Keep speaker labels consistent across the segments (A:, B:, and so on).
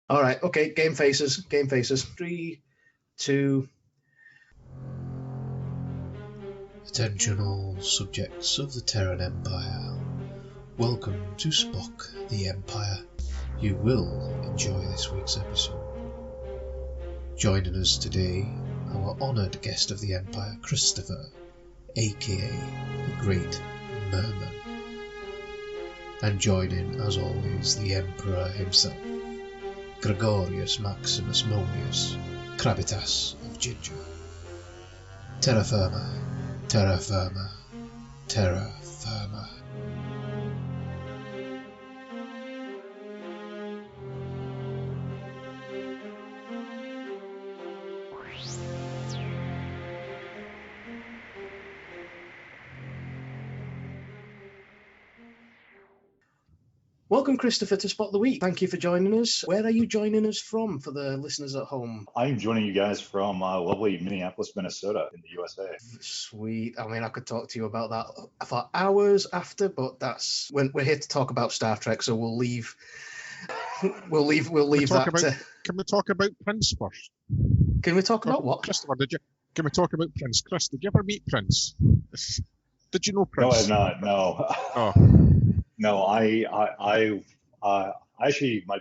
A: All right, okay, game faces. 3, 2.
B: Attention all subjects of the Terran Empire. Welcome to Spock, the Empire. You will enjoy this week's episode. Joining us today, our honoured guest of the Empire, Christopher, aka the Great Merman. And joining, as always, the Emperor himself, Gregorius Maximus Monius, Krabitas of Ginger. Terra firma, terra firma, terra firma.
A: Welcome, Christopher, to Spot the Week. Thank you for joining us. Where are you joining us from for the listeners at home?
C: I'm joining you guys from lovely Minneapolis, Minnesota in the USA.
A: Sweet. I mean, I could talk to you about that for hours after, but that's when we're here to talk about Star Trek, so we'll leave that.
D: Can we talk about Prince first?
A: Can we talk about what?
D: Christopher, can we talk about Prince? Chris, did you ever meet Prince? Did you know Prince?
C: No, I have not. No.
D: Oh.
C: No, I actually, a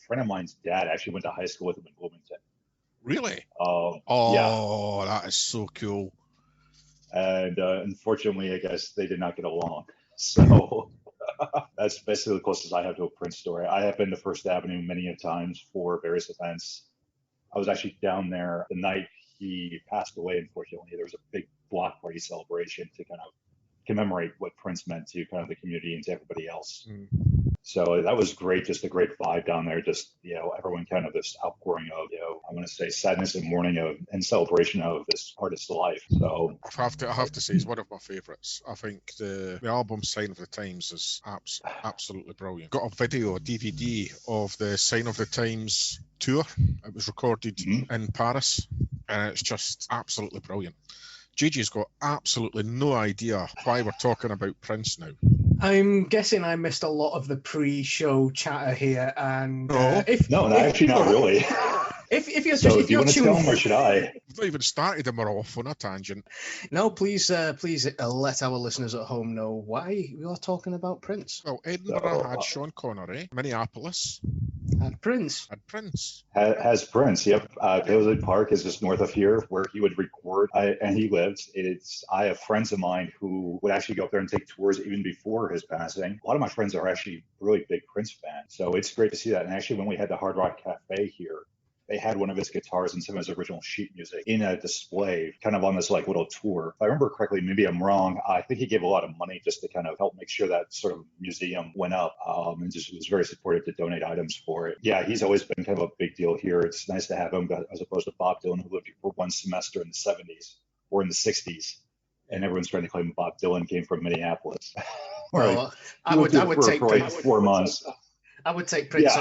C: friend of mine's dad actually went to high school with him in Bloomington.
D: Really?
C: Yeah.
D: That is so cool.
C: And unfortunately, I guess they did not get along. So that's basically the closest I have to a Prince story. I have been to First Avenue many a times for various events. I was actually down there the night he passed away, unfortunately. There was a big block party celebration to kind of commemorate what Prince meant to kind of the community and to everybody else. So that was great, just a great vibe down there. Just, everyone kind of this outpouring of, I want to say sadness and mourning of and celebration of this artist's life. So
D: I have to say, he's one of my favourites. I think the album Sign of the Times is absolutely brilliant. Got a video, a DVD of the Sign of the Times tour. It was recorded in Paris, and it's just absolutely brilliant. Gigi's got absolutely no idea why we're talking about Prince now.
A: I'm guessing I missed a lot of the pre-show chatter here, and
C: actually not really.
A: If you're
C: do you want to tell them, or should I?
D: We've not even started and we're off on a tangent.
A: No, please let our listeners at home know why we are talking about Prince.
D: Well, Edinburgh had Sean Connery, Minneapolis
A: had Prince.
C: Has Prince, yep. Paisley Park is just north of here where he would record, and he lives. I have friends of mine who would actually go up there and take tours even before his passing. A lot of my friends are actually really big Prince fans, so it's great to see that. And actually, when we had the Hard Rock Cafe here, they had one of his guitars and some of his original sheet music in a display, kind of on this little tour. If I remember correctly, maybe I'm wrong, I think he gave a lot of money just to kind of help make sure that sort of museum went up, and just was very supportive to donate items for it. Yeah, he's always been kind of a big deal here. It's nice to have him, as opposed to Bob Dylan, who lived here for one semester in the 70s or in the 60s. And everyone's trying to claim Bob Dylan came from Minneapolis.
A: Well, I would take
C: for 4 months.
A: I would take Prince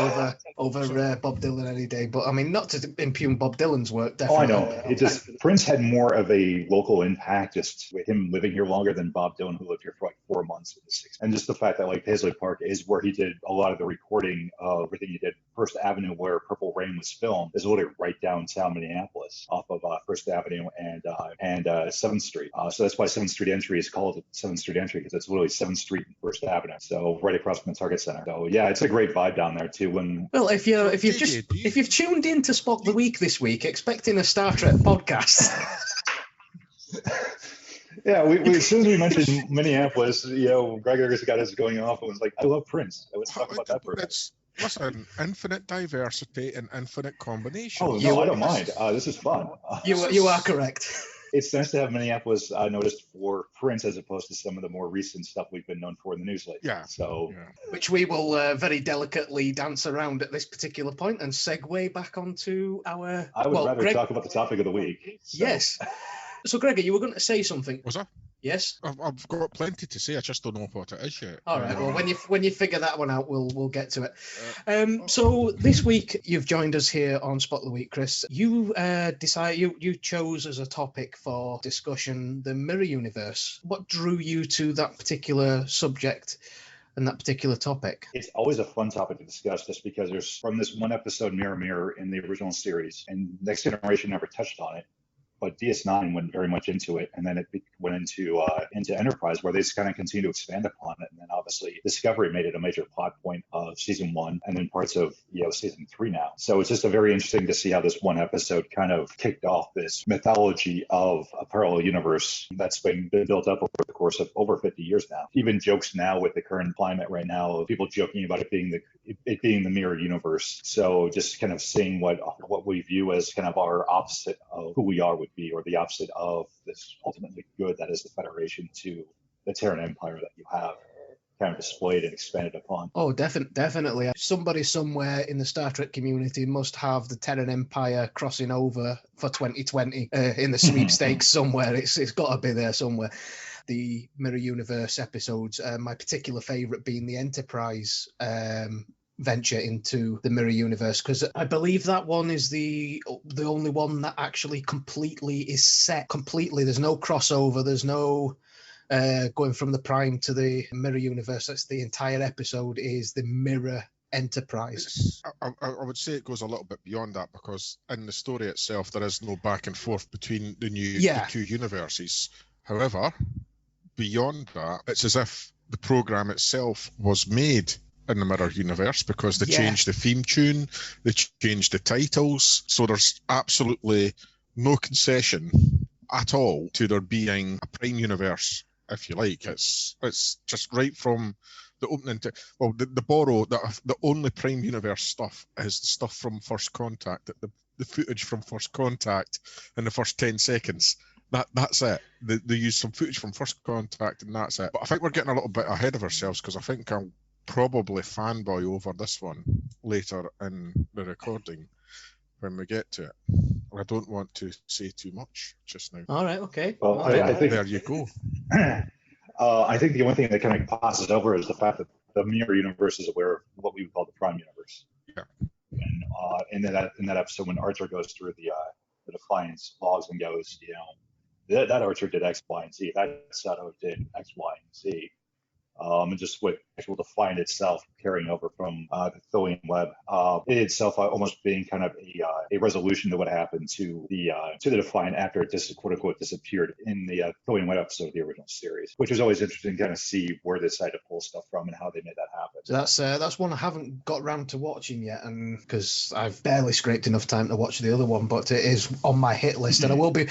A: over Bob Dylan any day, but I mean, not to impugn Bob Dylan's work, definitely.
C: Oh, I know. Prince had more of a local impact just with him living here longer than Bob Dylan, who lived here for 4 months in the 60s. And just the fact that Paisley Park is where he did a lot of the recording of everything he did. First Avenue, where Purple Rain was filmed, is literally right downtown Minneapolis, off of First Avenue and 7th Street. So that's why 7th Street Entry is called 7th Street Entry, because it's literally 7th Street and First Avenue. So right across from the Target Center. So yeah, it's a great vibe down there too.
A: Well, if you've tuned in to Spot the Week this week, expecting a Star Trek podcast.
C: Yeah, we as soon as we mentioned Minneapolis, Gregor just got us going off and was like, I love Prince. Let's talk about that for a minute.
D: Listen, infinite diversity and infinite combination.
C: Oh, no, I don't mind. This is fun.
A: You are correct.
C: It's nice to have Minneapolis noticed for Prince as opposed to some of the more recent stuff we've been known for in the news lately.
D: Yeah.
C: So,
A: which we will very delicately dance around at this particular point and segue back onto our.
C: I would rather talk about the topic of the week. So.
A: Yes. So, Gregor, you were going to say something.
D: Was I?
A: Yes.
D: I've got plenty to say. I just don't know what it is yet.
A: All right. Well, when you figure that one out, we'll get to it. So this week you've joined us here on Spot the Week, Chris. You you chose as a topic for discussion the mirror universe. What drew you to that particular subject? and that particular topic?
C: It's always a fun topic to discuss just because there's from this one episode, Mirror, in the original series, and Next Generation never touched on it. But DS9 went very much into it, and then it went into Enterprise, where they just kind of continue to expand upon it. And then obviously Discovery made it a major plot point of season 1, and then parts of season 3 now. So it's just a very interesting to see how this one episode kind of kicked off this mythology of a parallel universe that's been built up over the course of over 50 years now. Even jokes now with the current climate right now of people joking about it being the mirror universe. So just kind of seeing what we view as kind of our opposite of who we are would be, or the opposite of this ultimately good that is the Federation to the Terran Empire that you have kind of displayed and expanded upon.
A: Oh, definitely. Somebody somewhere in the Star Trek community must have the Terran Empire crossing over for 2020 in the sweepstakes somewhere. It's got to be there somewhere. The Mirror Universe episodes, my particular favourite being the Enterprise venture into the Mirror Universe, because I believe that one is the only one that actually completely is set completely. There's no crossover, there's no going from the Prime to the Mirror Universe. That's the entire episode is the Mirror Enterprise.
D: I would say it goes a little bit beyond that, because in the story itself there is no back and forth between the two universes. However, beyond that, it's as if the program itself was made in the Mirror Universe, because they changed the theme tune, they changed the titles, so there's absolutely no concession at all to there being a Prime Universe, if you like. It's just right from the opening the only Prime Universe stuff is the stuff from First Contact, the footage from First Contact in the first 10 seconds. That's it. They use some footage from First Contact and that's it. But I think we're getting a little bit ahead of ourselves, because I think I'll probably fanboy over this one later in the recording when we get to it. I don't want to say too much just now.
A: All right, okay.
C: Well, I think
D: there you go.
C: I think the only thing that kind of passes over is the fact that the Mirror Universe is aware of what we would call the Prime Universe.
D: Yeah.
C: And in that episode, when Archer goes through the Defiance logs and goes, that Archer did X, Y, and Z. That Sato did X, Y, and Z. And just with actual Defiant itself carrying over from the Tholian web, it itself almost being kind of a resolution to what happened to the Defiant after it quote unquote disappeared in the Tholian web episode of the original series, which was always interesting to kind of see where they decided to pull stuff from and how they made that happen.
A: So that's one I haven't got round to watching yet, and because I've barely scraped enough time to watch the other one, but it is on my hit list, and I will be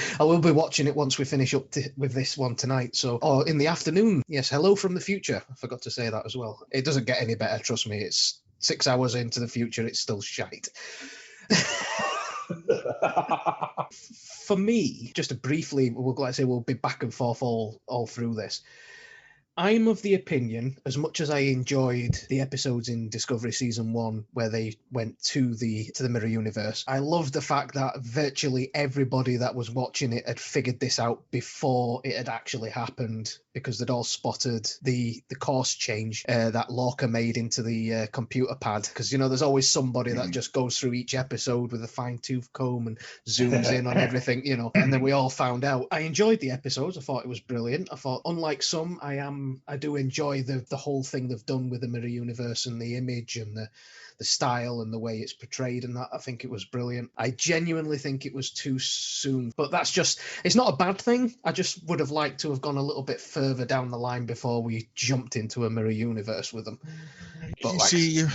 A: watching it once we finish up with this one tonight. So, in the afternoon. Yes, hello from the future. I forgot to say that as well. It doesn't get any better, trust me. It's 6 hours into the future, it's still shite. For me, just to briefly, we'll be back and forth all through this. I'm of the opinion, as much as I enjoyed the episodes in Discovery Season 1 where they went to the Mirror Universe, I love the fact that virtually everybody that was watching it had figured this out before it had actually happened, because they'd all spotted the course change that Lorca made into the computer pad. Because, there's always somebody that just goes through each episode with a fine-tooth comb and zooms in on everything, and then we all found out. I enjoyed the episodes. I thought it was brilliant. I thought, unlike some, I do enjoy the whole thing they've done with the Mirror Universe and the image and the style and the way it's portrayed, and that I think it was brilliant. I genuinely think it was too soon, but it's not a bad thing. I just would have liked to have gone a little bit further down the line before we jumped into a Mirror Universe with them. But
D: GG, you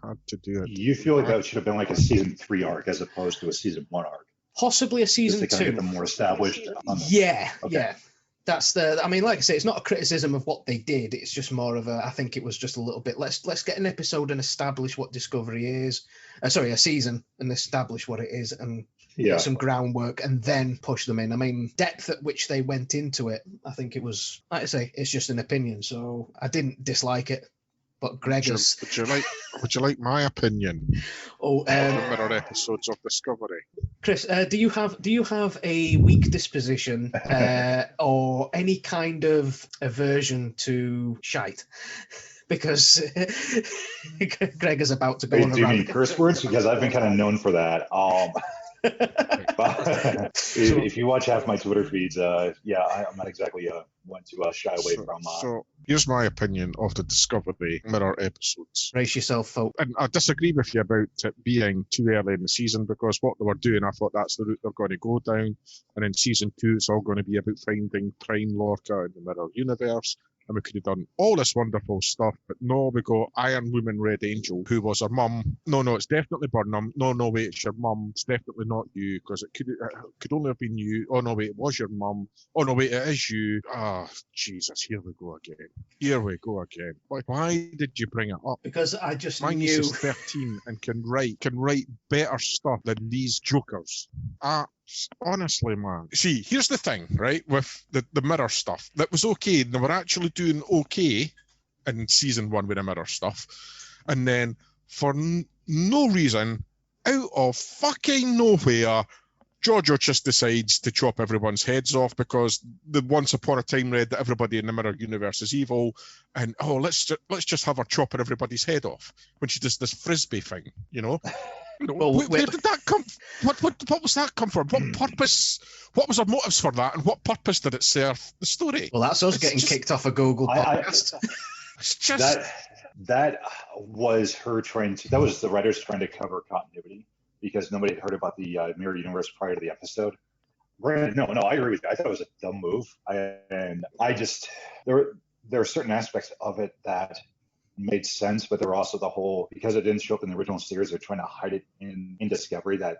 D: had to do it.
C: You feel like that should have been like a season 3 arc as opposed to a season 1 arc?
A: Possibly a season 2.
C: Just to kind of get them more established.
A: Yeah. That's like I say, it's not a criticism of what they did. It's just more of I think it was just a little bit, let's get an episode and establish what Discovery is. A season, and establish what it is and get some groundwork and then push them in. I mean, depth at which they went into it, I think it was, like I say, it's just an opinion. So I didn't dislike it. But Gregor's...
D: Would you like my opinion? Mirror episodes of Discovery.
A: Chris, do you have a weak disposition or any kind of aversion to shite? Because Gregor's about to go on a rant.
C: Do you mean curse words? Because I've been kind of known for that. If you watch half my Twitter feeds, I'm not exactly one to shy away from.
D: So here's my opinion of the Discovery Mirror episodes.
A: Brace yourself, folks.
D: And I disagree with you about it being too early in the season, because what they were doing, I thought that's the route they're going to go down. And in season 2, it's all going to be about finding Prime Lorca in the Mirror universe. And we could have done all this wonderful stuff, but no, we got Iron Woman Red Angel, who was her mum. No, it's definitely Burnham. No, wait, it's your mum. It's definitely not you, because it could only have been you. Oh, no, wait, it was your mum. Oh, no, wait, it is you. Ah, Jesus, here we go again. Why did you bring it up?
A: Because I just
D: My
A: knew.
D: niece is 13 and can write better stuff than these jokers. Honestly, man. See, here's the thing, right, with the Mirror stuff. That was okay. They were actually doing okay in season 1 with the Mirror stuff. And then, for no reason, out of fucking nowhere, Giorgio just decides to chop everyone's heads off because the once upon a time read that everybody in the Mirror universe is evil, and let's just have her chopping everybody's head off when she does this frisbee thing, you know.
A: Well,
D: where did that come? What was that come from? What purpose? What was our motives for that? And what purpose did it serve the story?
A: Well, that's us getting kicked off a Google podcast.
D: It's just
C: that was her trying to. That was the writers trying to cover continuity because nobody had heard about the mirror universe prior to the episode. No, I agree with you. I thought it was a dumb move. There are certain aspects of it that made sense, but there were also the whole, because it didn't show up in the original series, they're trying to hide it in Discovery, that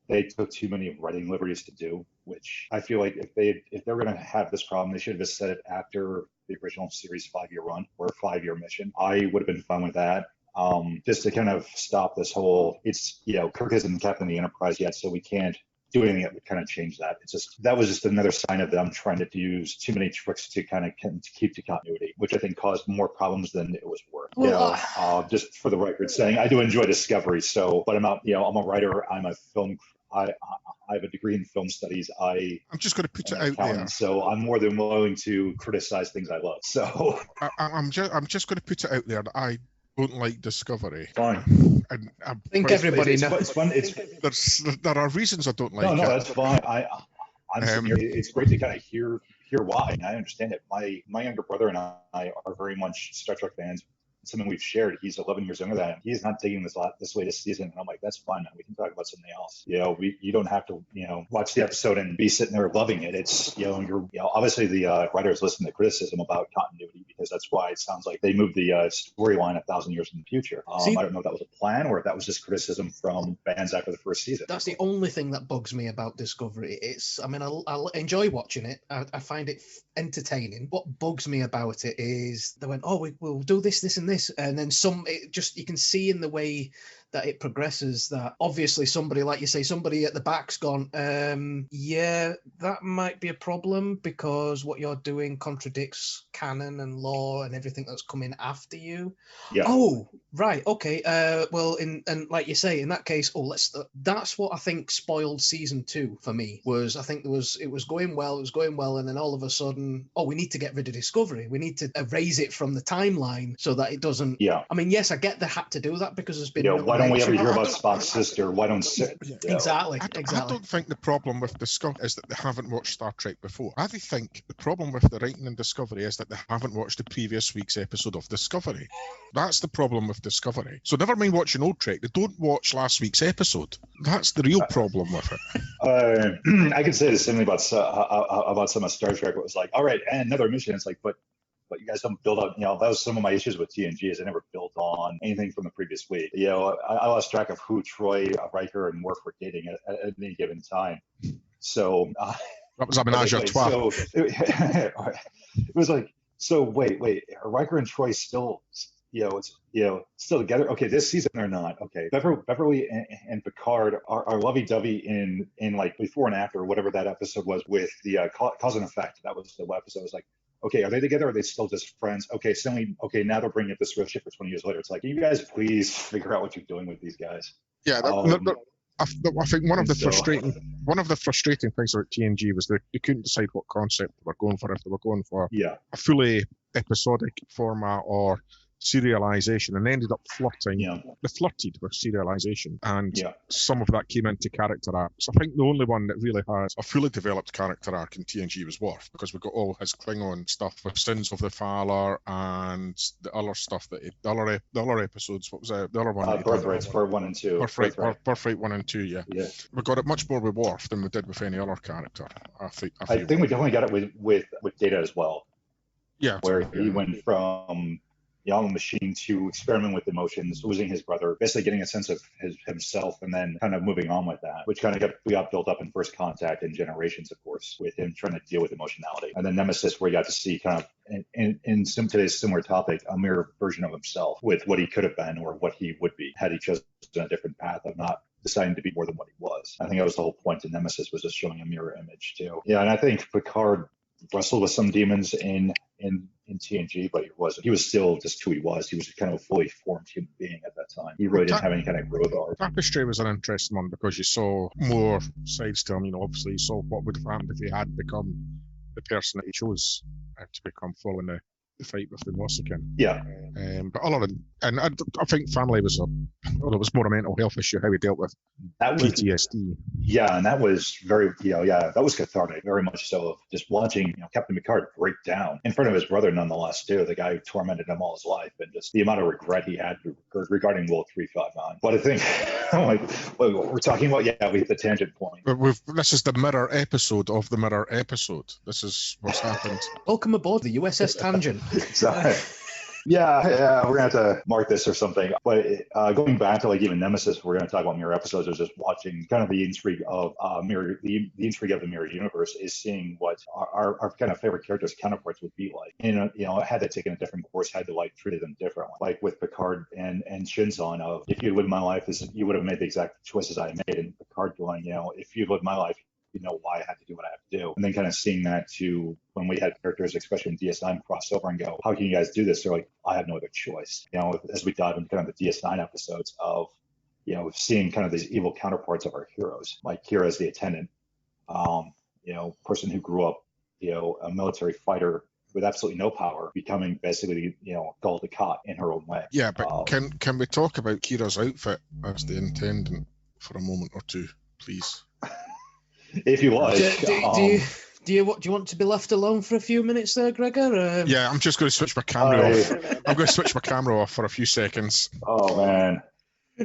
C: they took too many writing liberties to do, which I feel like if they were going to have this problem, they should have just said it after the original series 5-year run or 5-year mission. I would have been fine with that. Just to kind of stop this whole, Kirk isn't captain of the Enterprise yet, so we can't do anything that would kind of change that. That was just another sign of them trying to use too many tricks to kind of keep the continuity, which I think caused more problems than it was worth. Well, just for the record, saying I do enjoy Discovery. So, but I'm not, I'm a writer. I'm a film. I have a degree in film studies. I'm
D: just going to put it out there.
C: So I'm more than willing to criticize things I love. So
D: I'm just going to put it out there that I don't like Discovery.
C: Fine.
D: And
A: I think everybody knows.
C: It's fun.
D: There are reasons I don't like it.
C: No, that's fine. It's great to kind of hear why, and I understand it. My younger brother and I are very much Star Trek fans. Something we've shared. He's 11 years younger than I am. He's not taking this latest season, and I'm like, that's fine, man. We can talk about something else. You don't have to, watch the episode and be sitting there loving it. It's, obviously the writers listen to criticism about continuity because that's why it sounds like they moved the storyline 1,000 years in the future. I don't know if that was a plan or if that was just criticism from fans after the first season.
A: That's the only thing that bugs me about Discovery. I'll enjoy watching it. I find it entertaining. What bugs me about it is they went, we'll do this, and this. And then you can see in the way that it progresses that obviously somebody, like you say, somebody at the back's gone, that might be a problem because what you're doing contradicts canon and law and everything that's coming after you.
C: Yeah.
A: Oh, right. Okay. And like you say, in that case, that's what I think spoiled season 2 for me. I think it was going well, and then all of a sudden, we need to get rid of Discovery. We need to erase it from the timeline so that it doesn't.
C: Yeah.
A: I mean, yes, I get they had to do that because there's been.
C: Why don't we ever hear about Spock's sister? Why don't
A: Exactly.
D: I don't think the problem with Discovery is that they haven't watched Star Trek before. I think the problem with the writing in Discovery is that they haven't watched the previous week's episode of Discovery. That's the problem with Discovery. So never mind watching old Trek, they don't watch last week's episode. That's the real problem with it.
C: I could say the same thing about some of Star Trek. It was like, all right, and another mission. It's like, but you guys don't build up. That was some of my issues with TNG is I never built on anything from the previous week. I lost track of who Troy, Riker, and Worf were dating at any given time. So
D: that was a menage a trois.
C: So it was like, so wait, are Riker and Troy still still together? Okay, this season they're not. Okay, Beverly and Picard are lovey-dovey in like before and after, whatever that episode was with the cause and effect. That was the episode. It was like, okay, are they together or are they still just friends? Okay, suddenly, now they're bringing up this real shit for 20 years later. It's like, can you guys please figure out what you're doing with these guys?
D: Yeah, I think one of the frustrating things about TNG was they couldn't decide what concept they were going for. If they were going for a fully episodic format or serialization and ended up flirting.
C: Yeah.
D: They flirted with serialization, and
C: Yeah.
D: some of that came into character arcs. I think the only one that really has a fully developed character arc in TNG was Worf, because we got all his Klingon stuff with Sins of the Fowler and the other stuff that the other episodes. What was the other one?
C: Birthrights part 1 and 2.
D: Birthright 1 and 2. Yeah. We got it much more with Worf than we did with any other character. I think we
C: definitely got it with Data as well.
D: Yeah.
C: Where he went from young machine to experiment with emotions, losing his brother, basically getting a sense of himself, and then kind of moving on with that, which kind of got built up in First Contact and Generations, of course, with him trying to deal with emotionality. And then Nemesis, where you got to see kind of in today's similar topic, a mirror version of himself with what he could have been or what he would be had he chosen a different path of not deciding to be more than what he was. I think that was the whole point of Nemesis, was just showing a mirror image too. Yeah, and I think Picard wrestled with some demons in TNG, but he was still just who he was. He was kind of a fully formed human being at that time. He really didn't have any kind of growth arc.
D: Tapestry was an interesting one because you saw more sides to him. You know, obviously you saw what would have happened if he had become the person that he chose to become following the fight with the Nausicaan.
C: Yeah.
D: But other than, and I think family was it was more a mental health issue, how he dealt with PTSD.
C: Yeah, and that was very, that was cathartic, very much so, of just watching, Captain Picard break down in front of his brother, nonetheless, too, the guy who tormented him all his life, and just the amount of regret he had regarding World 359. But I think, we're talking about, we hit the tangent point.
D: This is the mirror episode of the mirror episode. This is what's happened.
A: Welcome aboard the USS Tangent.
C: Sorry. Yeah, we're gonna have to mark this or something. But going back to even Nemesis, we're gonna talk about mirror episodes. I was just watching kind of the intrigue of the intrigue of the mirror universe is seeing what our kind of favorite characters' counterparts would be like. And had they taken a different course, had they treated them differently, like with Picard and Shinzon, of if you lived my life, you would have made the exact choices I made, and Picard going, if you lived my life, you know why I have to do what I have to do. And then kind of seeing that to when we had characters, especially in DS9, cross over and go, how can you guys do this? They're like, I have no other choice. As we dive into kind of the DS9 episodes of, seeing kind of these evil counterparts of our heroes, like Kira's the attendant, person who grew up, a military fighter with absolutely no power, becoming basically, Gul Dukat in her own way.
D: Yeah, but can we talk about Kira's outfit as the attendant for a moment or two, please?
C: If you like.
A: Do you want to be left alone for a few minutes there, Gregor?
D: Yeah, I'm just going to switch my camera off. I'm going to switch my camera off for a few seconds.
C: Oh, man.
D: I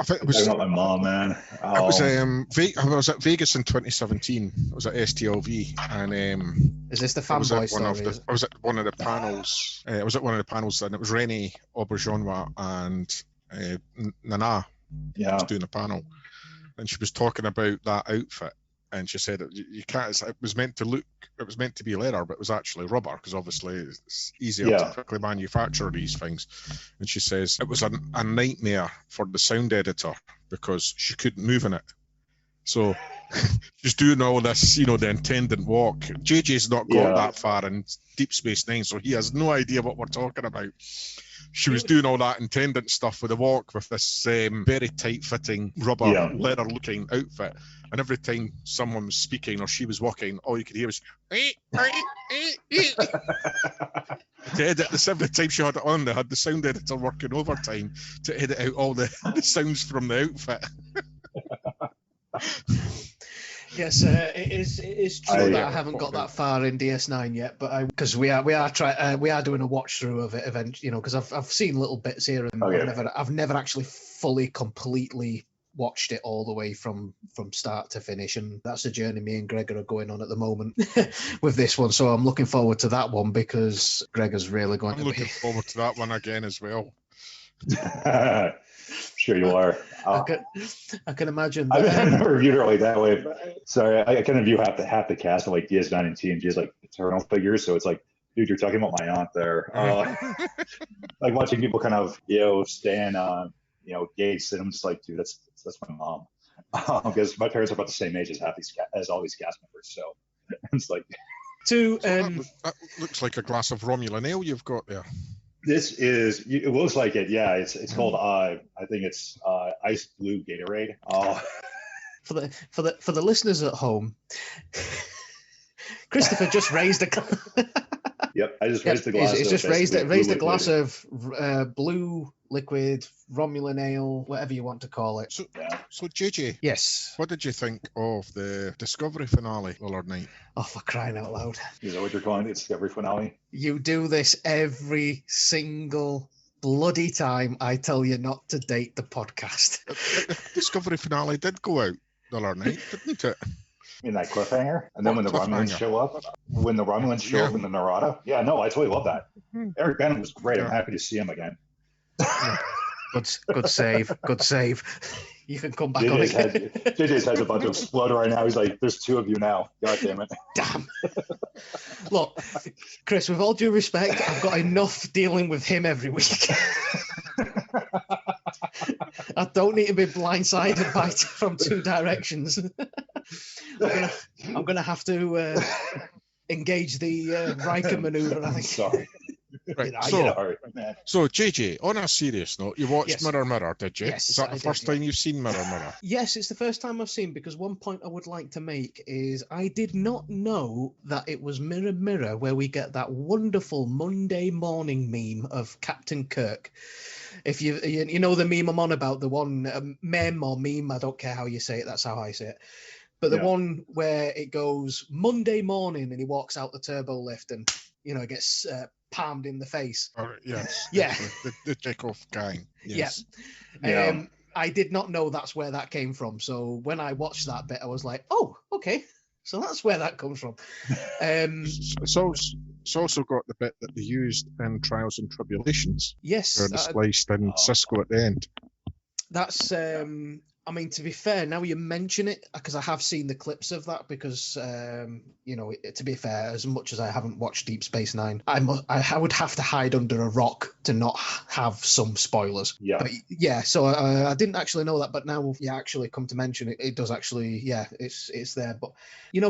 D: think it was
C: not my mom, man.
D: I was at Vegas in 2017. I was at STLV, and
A: is this the fanboy story?
D: I was at one of the panels. I was at one of the panels, and it was Renee Auberjonois and Nana.
C: Yeah,
D: was doing a panel, and she was talking about that outfit. And she said you can't. It was meant to be leather, but it was actually rubber, because obviously it's easier to quickly manufacture these things. And she says it was a nightmare for the sound editor because she couldn't move in it. So she's doing all this, the attendant walk. JJ's not got that far in Deep Space Nine, so he has no idea what we're talking about. She was doing all that attendant stuff with the walk with this very tight-fitting rubber, leather-looking outfit. And every time someone was speaking or she was walking, all you could hear was to edit this. Every time she had it on, they had the sound editor working overtime to edit out all the sounds from the outfit.
A: Yes, it is true that I haven't got that far in DS9 yet, but because we are doing a watch through of it eventually, because I've seen little bits here, and I've never actually fully completely watched it all the way from start to finish, and that's the journey me and Gregor are going on at the moment with this one. So I'm looking forward to that one, because Gregor's really going to be.
D: I'm looking forward to that one again as well.
C: Sure you are.
A: I can imagine.
C: I've never viewed it like that way. Sorry, I kind of view half the cast of like DS9 and TNG as like eternal figures. So it's like, dude, you're talking about my aunt there. Like watching people kind of stand on gates, and I'm just like, dude, that's my mom. Because my parents are about the same age as all these cast members. So it's like.
D: That looks like a glass of Romulan ale you've got there.
C: It looks like it, yeah. It's called I think it's ice blue Gatorade.
A: For the listeners at home, Christopher just raised a
C: Yep. I just
A: Yep,
C: raised the glass.
A: it's
C: of
A: just raised
C: basically blue
A: a glass
C: liquid.
A: of blue liquid, Romulan ale, whatever you want to call it.
D: So JJ,
A: Yes.
D: what did you think of the Discovery finale the other night?
A: Oh, for crying out loud.
C: Is that what you're calling the Discovery finale?
A: You do this every single bloody time I tell you not to date the podcast.
D: The Discovery finale did go out the other night, didn't it?
C: In that cliffhanger, and then when the Romulans
D: Cliffhanger.
C: show up,
D: Yeah.
C: in the Narada, yeah, no, I totally love that. Eric Bana was great. I'm
D: Yeah.
C: happy to see him again.
A: Good save. Good save. You can come back on
C: JJ's head's about to explode right now. He's like, "There's two of you now. God damn it!"
A: Damn. Look, Chris, with all due respect, I've got enough dealing with him every week. I don't need to be blindsided by from two directions. I'm gonna have to engage the Riker maneuver. I think.
C: Sorry.
D: Right.
C: Man.
D: So JJ, on a serious note, you watched
A: Yes.
D: Mirror Mirror, did you?
A: Yes,
D: Is that
A: I
D: the
A: did,
D: first time you've seen Mirror Mirror?
A: Yes, it's the first time I've seen, because one point I would like to make is I did not know that it was Mirror Mirror where we get that wonderful Monday morning meme of Captain Kirk. If you know the meme I'm on about, the one meme or meme, I don't care how you say it, that's how I say it. But the one where it goes Monday morning and he walks out the turbo lift and it gets palmed in the face.
D: Yes.
A: Yeah.
D: The Chekhov gang. Yes.
C: Yeah.
A: I did not know that's where that came from. So when I watched that bit, I was like, oh, okay. So that's where that comes from.
D: It's also got the bit that they used in Trials and Tribulations.
A: Yes.
D: Where they spliced in Cisco at the end.
A: That's, I mean, to be fair, now you mention it, because I have seen the clips of that, because, to be fair, as much as I haven't watched Deep Space Nine, I would have to hide under a rock to not have some spoilers.
C: Yeah.
A: But, yeah, so I didn't actually know that, but now you actually come to mention it, it does actually, it's there. But,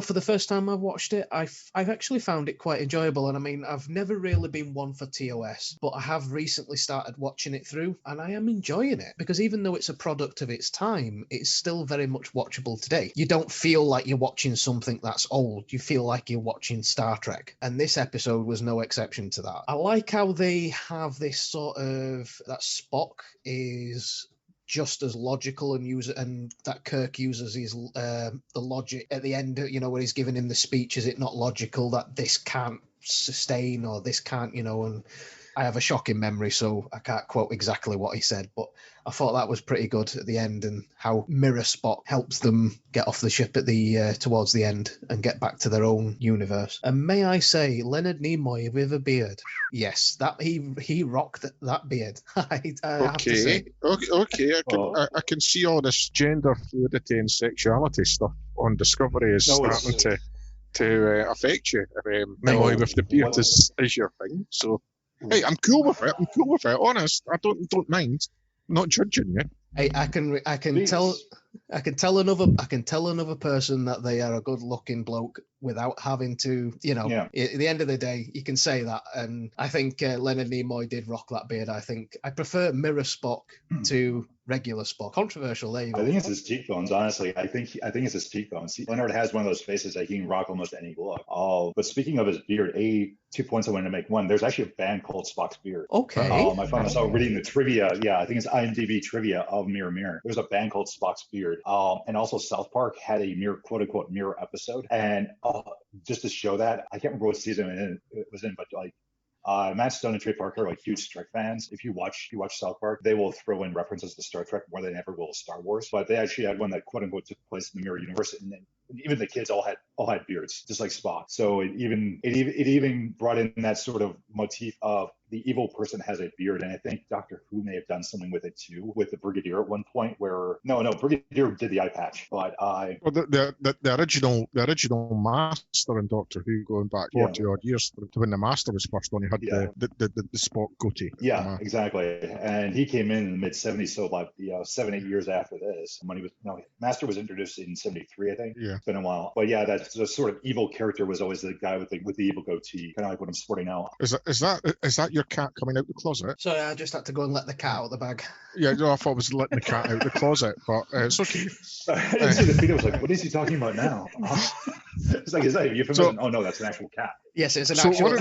A: for the first time I've watched it, I've actually found it quite enjoyable. And I mean, I've never really been one for TOS, but I have recently started watching it through, and I am enjoying it, because even though it's a product of its time, it's still very much watchable today. You don't feel like you're watching something that's old. You feel like you're watching Star Trek. And this episode was no exception to that. I like how they have this sort of, that Spock is just as logical and that Kirk uses his the logic at the end, where he's giving him the speech. Is it not logical that this can't sustain, or this can't, and I have a shocking memory, so I can't quote exactly what he said, but I thought that was pretty good at the end, and how Mirror Spock helps them get off the ship at the towards the end and get back to their own universe. And may I say, Leonard Nimoy with a beard. Yes, that he rocked that beard. I have to say.
D: Okay. I can see all this gender fluidity and sexuality stuff on Discovery is starting to affect you. Nimoy with the beard is your thing, so. Hey, I'm cool with it. Honest, I don't mind. I'm not judging you.
A: Hey, I can tell another person that they are a good-looking bloke without having to, At the end of the day, you can say that. And I think Leonard Nimoy did rock that beard. I think I prefer Mirror Spock to regular Spock. Controversial, there you go.
C: I think it's his cheekbones, honestly. I think it's his cheekbones. Leonard has one of those faces that he can rock almost any look. Oh, but speaking of his beard, 2 points I wanted to make. One, there's actually a band called Spock's Beard.
A: Okay.
C: I found myself reading the trivia. Yeah, I think it's IMDb trivia of Mirror Mirror. There's a band called Spock's Beard. And also South Park had a mirror, quote unquote, mirror episode. And just to show that, I can't remember what season it was in, but like, Matt Stone and Trey Parker are like huge Trek fans. If you watch South Park, they will throw in references to Star Trek more than ever will Star Wars. But they actually had one that quote unquote took place in the Mirror Universe, and then even the kids all had beards, just like Spock. So it even brought in that sort of motif of the evil person has a beard, and I think Doctor Who may have done something with it too, with the Brigadier at one point. Where no, Brigadier did the eye patch, but
D: the original Master in Doctor Who, going back 40 odd years to when the Master was first on, he had the Spock goatee.
C: Yeah, exactly. And he came in the mid '70s, so about 7-8 years after this, when Master was introduced in '73, I think.
D: Yeah.
C: It's been a while. But yeah, that the sort of evil character was always the guy with the evil goatee, kind of like what I'm sporting now.
D: Is that your cat coming out the closet?
A: Sorry, I just had to go and let the cat out the bag.
D: Yeah, no, I thought it was letting the cat out the closet, but it's okay.
C: I didn't see the feed. I was like, what is he talking about now? It's like, is that a euphemism? Oh no, that's an actual cat.
A: Yes, it's an actual.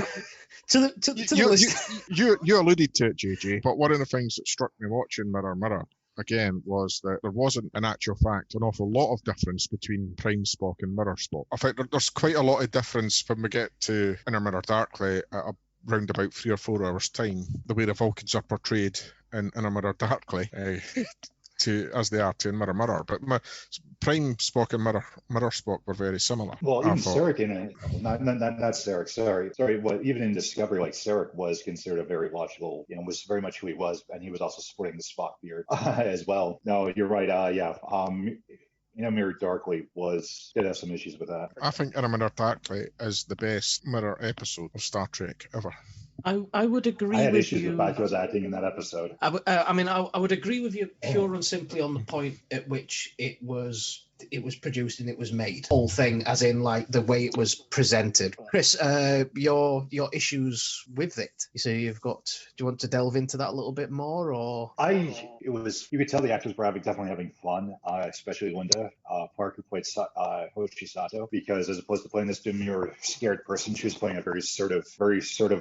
A: To the list.
D: You alluded to it, JJ, but one of the things that struck me watching Mirror Mirror again was that there wasn't, in actual fact, an awful lot of difference between Prime Spock and Mirror Spock. I think there's quite a lot of difference when we get to Inner Mirror Darkly at around about 3 or 4 hours' time, the way the Vulcans are portrayed in Inner Mirror Darkly. As they are to in Mirror Mirror, but Prime Spock and Mirror Spock were very similar.
C: Well, even Sarek in it, not Sarek. Sorry. Well, even in Discovery, like Sarek was considered a very watchable. Was very much who he was, and he was also sporting the Spock beard as well. No, you're right. Mirror Darkly did have some issues with that.
D: I think Inner Mirror Darkly is the best Mirror episode of Star Trek ever.
A: I would agree with you.
C: I had issues with Bakula's acting in that episode.
A: I would agree with you pure and simply on the point at which it was produced and it was made. Whole thing, as in like the way it was presented. Chris, your issues with it. You say you've got. Do you want to delve into that a little bit more, or?
C: You could tell the actors were definitely having fun, especially Linda Park, who played Hoshi Sato, because as opposed to playing this demure, scared person, she was playing a very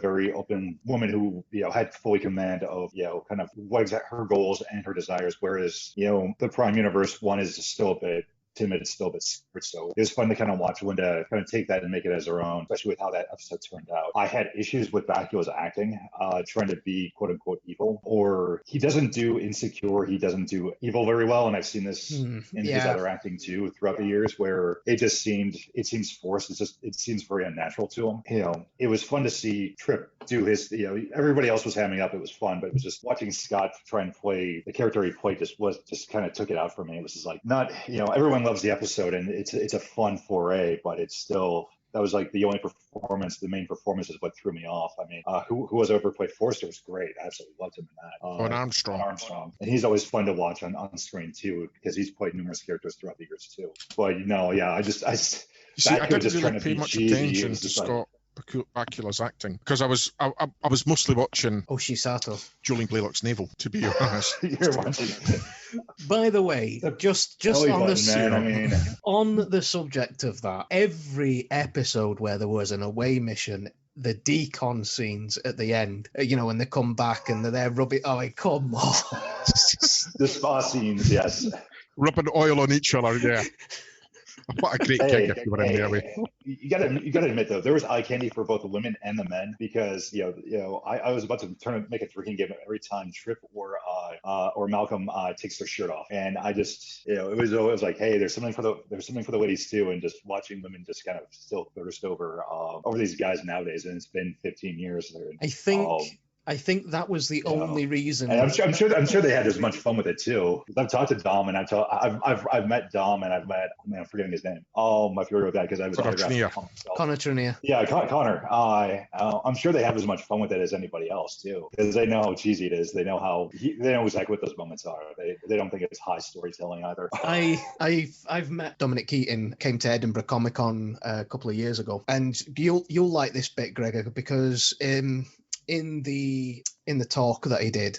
C: very open woman who had fully command of kind of what exact her goals and her desires. Whereas the Prime Universe one is still a bit timid, it's still a bit secret. So it was fun to kind of watch Linda kind of take that and make it as her own, especially with how that episode turned out. I had issues with Bakula's acting, trying to be quote unquote evil, or he doesn't do Insecure, he doesn't do evil very well. And I've seen this in his other acting too throughout the years, where it seems forced. It seems very unnatural to him. It was fun to see Trip do his, everybody else was hamming up. It was fun, but it was just watching Scott try and play the character he played just kind of took it out for me. It was just like, not, everyone loves the episode and it's a fun foray, but it's still, that was like the only performance, the main performance is what threw me off. I mean, who was overplayed? Forrester was great. I absolutely loved him in that. Armstrong. And he's always fun to watch on screen too, because he's played numerous characters throughout the years too. But I didn't
D: really pay much attention to Scott Bakula's acting, because I was mostly watching
A: Hoshi Sato,
D: Julian Blaylock's Naval, to be honest.
C: You're watching.
A: By the way, just on the subject of that, every episode where there was an away mission, the decon scenes at the end, when they come back and they're there rubbing. Oh, come on!
C: The spa scenes, yes.
D: Rubbing oil on each other, yeah. What a great gig if you were in there.
C: You gotta admit though, there was eye candy for both the women and the men, because I was about to make a drinking game every time Trip or Malcolm takes their shirt off, and I just it was like, hey, there's something for the ladies too, and just watching women just kind of still thirst over these guys nowadays, and it's been 15 years.
A: I think that was the only reason.
C: And I'm sure they had as much fun with it too. I've talked to Dom, and I've met Dom, and I've met, I'm forgetting his name. Oh, my favorite that, because I was
A: Connor Trenier.
C: Yeah, Connor. I'm sure they have as much fun with it as anybody else too, because they know how cheesy it is. They know exactly what those moments are. They don't think it's high storytelling either.
A: I've met Dominic Keating, came to Edinburgh Comic Con a couple of years ago, and you'll like this bit, Gregor, because in the talk that he did,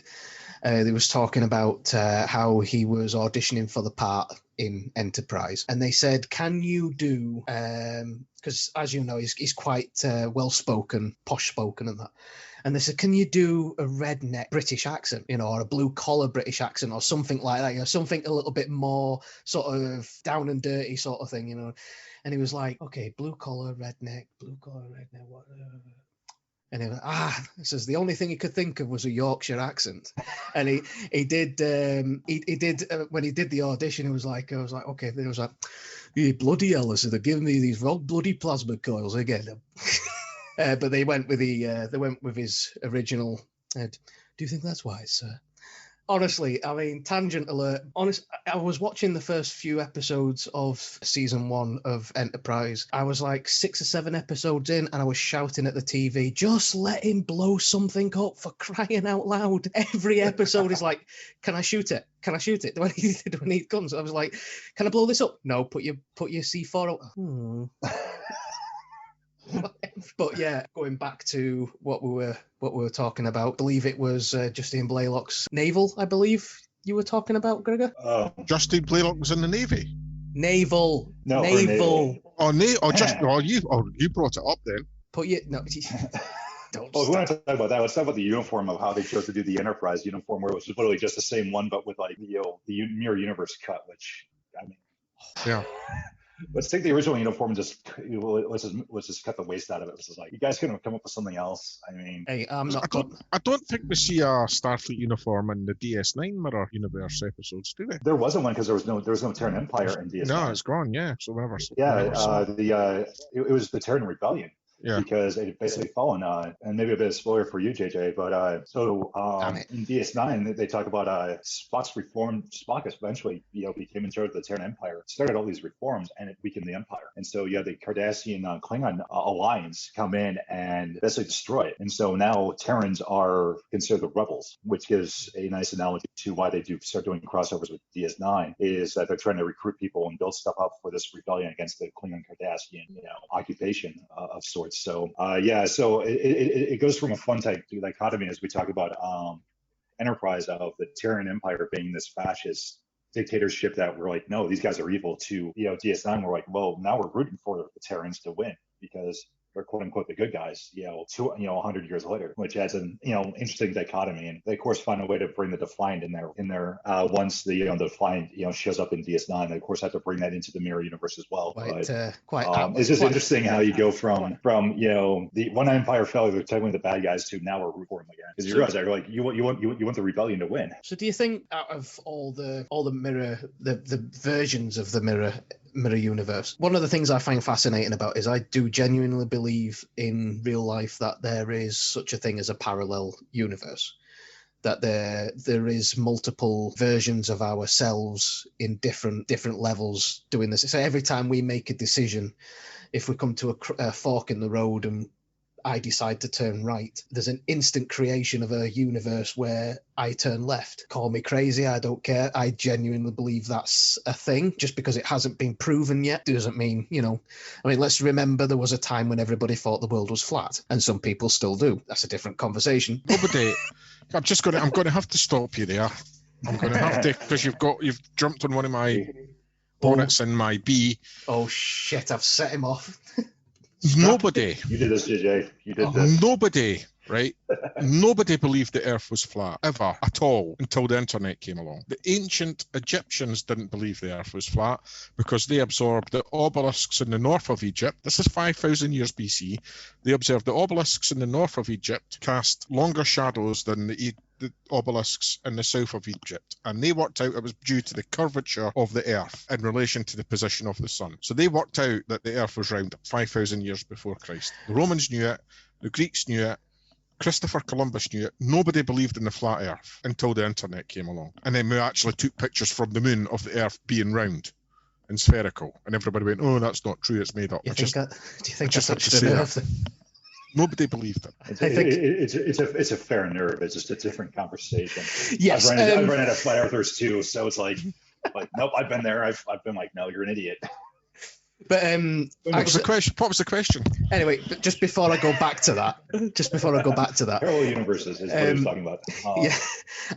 A: he was talking about how he was auditioning for the part in Enterprise, and they said, can you do, because as you know, he's quite well-spoken, posh-spoken and that, and they said, can you do a redneck British accent, or a blue-collar British accent, or something like that, something a little bit more sort of down and dirty sort of thing, and he was like, okay, blue-collar redneck, what? And he went, says the only thing he could think of was a Yorkshire accent. And he did when he did the audition, I was like, okay. Then it was like, yeah, bloody hell, so they're giving me these bloody plasma coils again. But they went with his original. Do you think that's wise, sir? Honestly, I mean, tangent alert. I was watching the first few episodes of season 1 of Enterprise. I was like 6 or 7 episodes in, and I was shouting at the TV, "Just let him blow something up, for crying out loud!" Every episode is like, "Can I shoot it? Can I shoot it? Do I need guns?" I was like, "Can I blow this up?" "No, put your C4 out." But yeah, going back to what we were talking about, I believe it was Justine Blaylock's naval. I believe you were talking about, Gregor.
D: Justine Blaylock was in the Navy.
A: Naval.
C: No,
A: naval.
D: You brought it up then.
A: Put your no. Don't.
C: Well, we want to talk about that. Let's talk about the uniform of how they chose to do the Enterprise uniform, where it was literally just the same one, but with like the mirror universe cut. Which I mean,
D: yeah.
C: Let's take the original uniform and let's just cut the waste out of it. It's just like, you guys couldn't come up with something else. I mean,
A: hey, I'm not.
D: I don't think we see a Starfleet uniform in the DS9 Mirror Universe episodes, do we?
C: There wasn't one because there was no Terran Empire in DS9.
D: No, it's gone. Yeah, so whenever.
C: It was the Terran Rebellion.
D: Yeah.
C: Because it had basically fallen, and maybe a bit of spoiler for you, JJ, but in DS9 they talk about Spock's reform. Spock eventually, became in charge of the Terran Empire, started all these reforms, and it weakened the Empire. And so you had the Cardassian Klingon alliance come in and basically destroy it. And so now Terrans are considered the rebels, which gives a nice analogy to why they do start doing crossovers with DS9. Is that they're trying to recruit people and build stuff up for this rebellion against the Klingon Cardassian, occupation of sorts. So so it goes from a fun type dichotomy as we talk about Enterprise, of the Terran Empire being this fascist dictatorship that we're like, no, these guys are evil, to DS9 we're like, well, now we're rooting for the Terrans to win because they're quote unquote the good guys, 100 years later, which adds an interesting dichotomy. And they of course find a way to bring the Defiant in there once the Defiant shows up in DS9. They of course have to bring that into the mirror universe as well. It's just interesting how you go from the one Empire fell, they're technically the bad guys, to now we're rooting for them again, because you realize that like you want the rebellion to win.
A: So do you think out of all the mirror the versions of the mirror universe, one of the things I find fascinating about is I do genuinely believe in real life that there is such a thing as a parallel universe, that there is multiple versions of ourselves in different levels doing this. So every time we make a decision, if we come to a fork in the road and I decide to turn right, there's an instant creation of a universe where I turn left. Call me crazy, I don't care. I genuinely believe that's a thing. Just because it hasn't been proven yet doesn't mean, let's remember there was a time when everybody thought the world was flat, and some people still do. That's a different conversation.
D: Nobody. I'm going to have to stop you there. I'm going to have to, because you've jumped on one of my bonnets in my B.
A: Oh shit, I've set him off.
D: Nobody.
C: You did this, JJ. You did this.
D: Nobody, right? Nobody believed the Earth was flat, ever, at all, until the internet came along. The ancient Egyptians didn't believe the Earth was flat because they observed the obelisks in the north of Egypt. This is 5,000 years BC. They observed the obelisks in the north of Egypt cast longer shadows than the obelisks in the south of Egypt, and they worked out it was due to the curvature of the Earth in relation to the position of the sun. So they worked out that the Earth was round 5,000 years before Christ. The Romans knew it, the Greeks knew it, Christopher Columbus knew it. Nobody believed in the flat Earth until the internet came along, and then we actually took pictures from the moon of the Earth being round and spherical, and everybody went, "Oh, that's not true, it's made up."
A: Do you think that's actually an Earth?
D: Nobody believed it.
C: It's a fair nerve. It's just a different conversation.
A: Yes,
C: I've run into flat earthers too, so it's like nope, I've been there. I've been like, no, you're an idiot.
A: But
D: what was the question?
A: Anyway, but just before I go back to that,
C: Parallel universes is what he's talking about.
A: Yeah,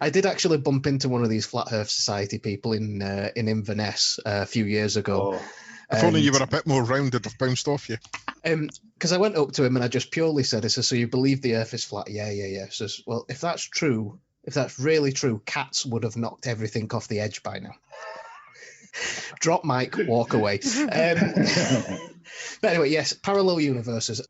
A: I did actually bump into one of these Flat Earth Society people in Inverness a few years ago.
C: Oh.
D: If only you were a bit more rounded, I've bounced off you.
A: Because I went up to him and I just purely said, I said, "So you believe the Earth is flat?" Yeah. Says, "Well, if that's true, if that's really true, cats would have knocked everything off the edge by now." Drop mic, walk away. But anyway, yes, parallel universes.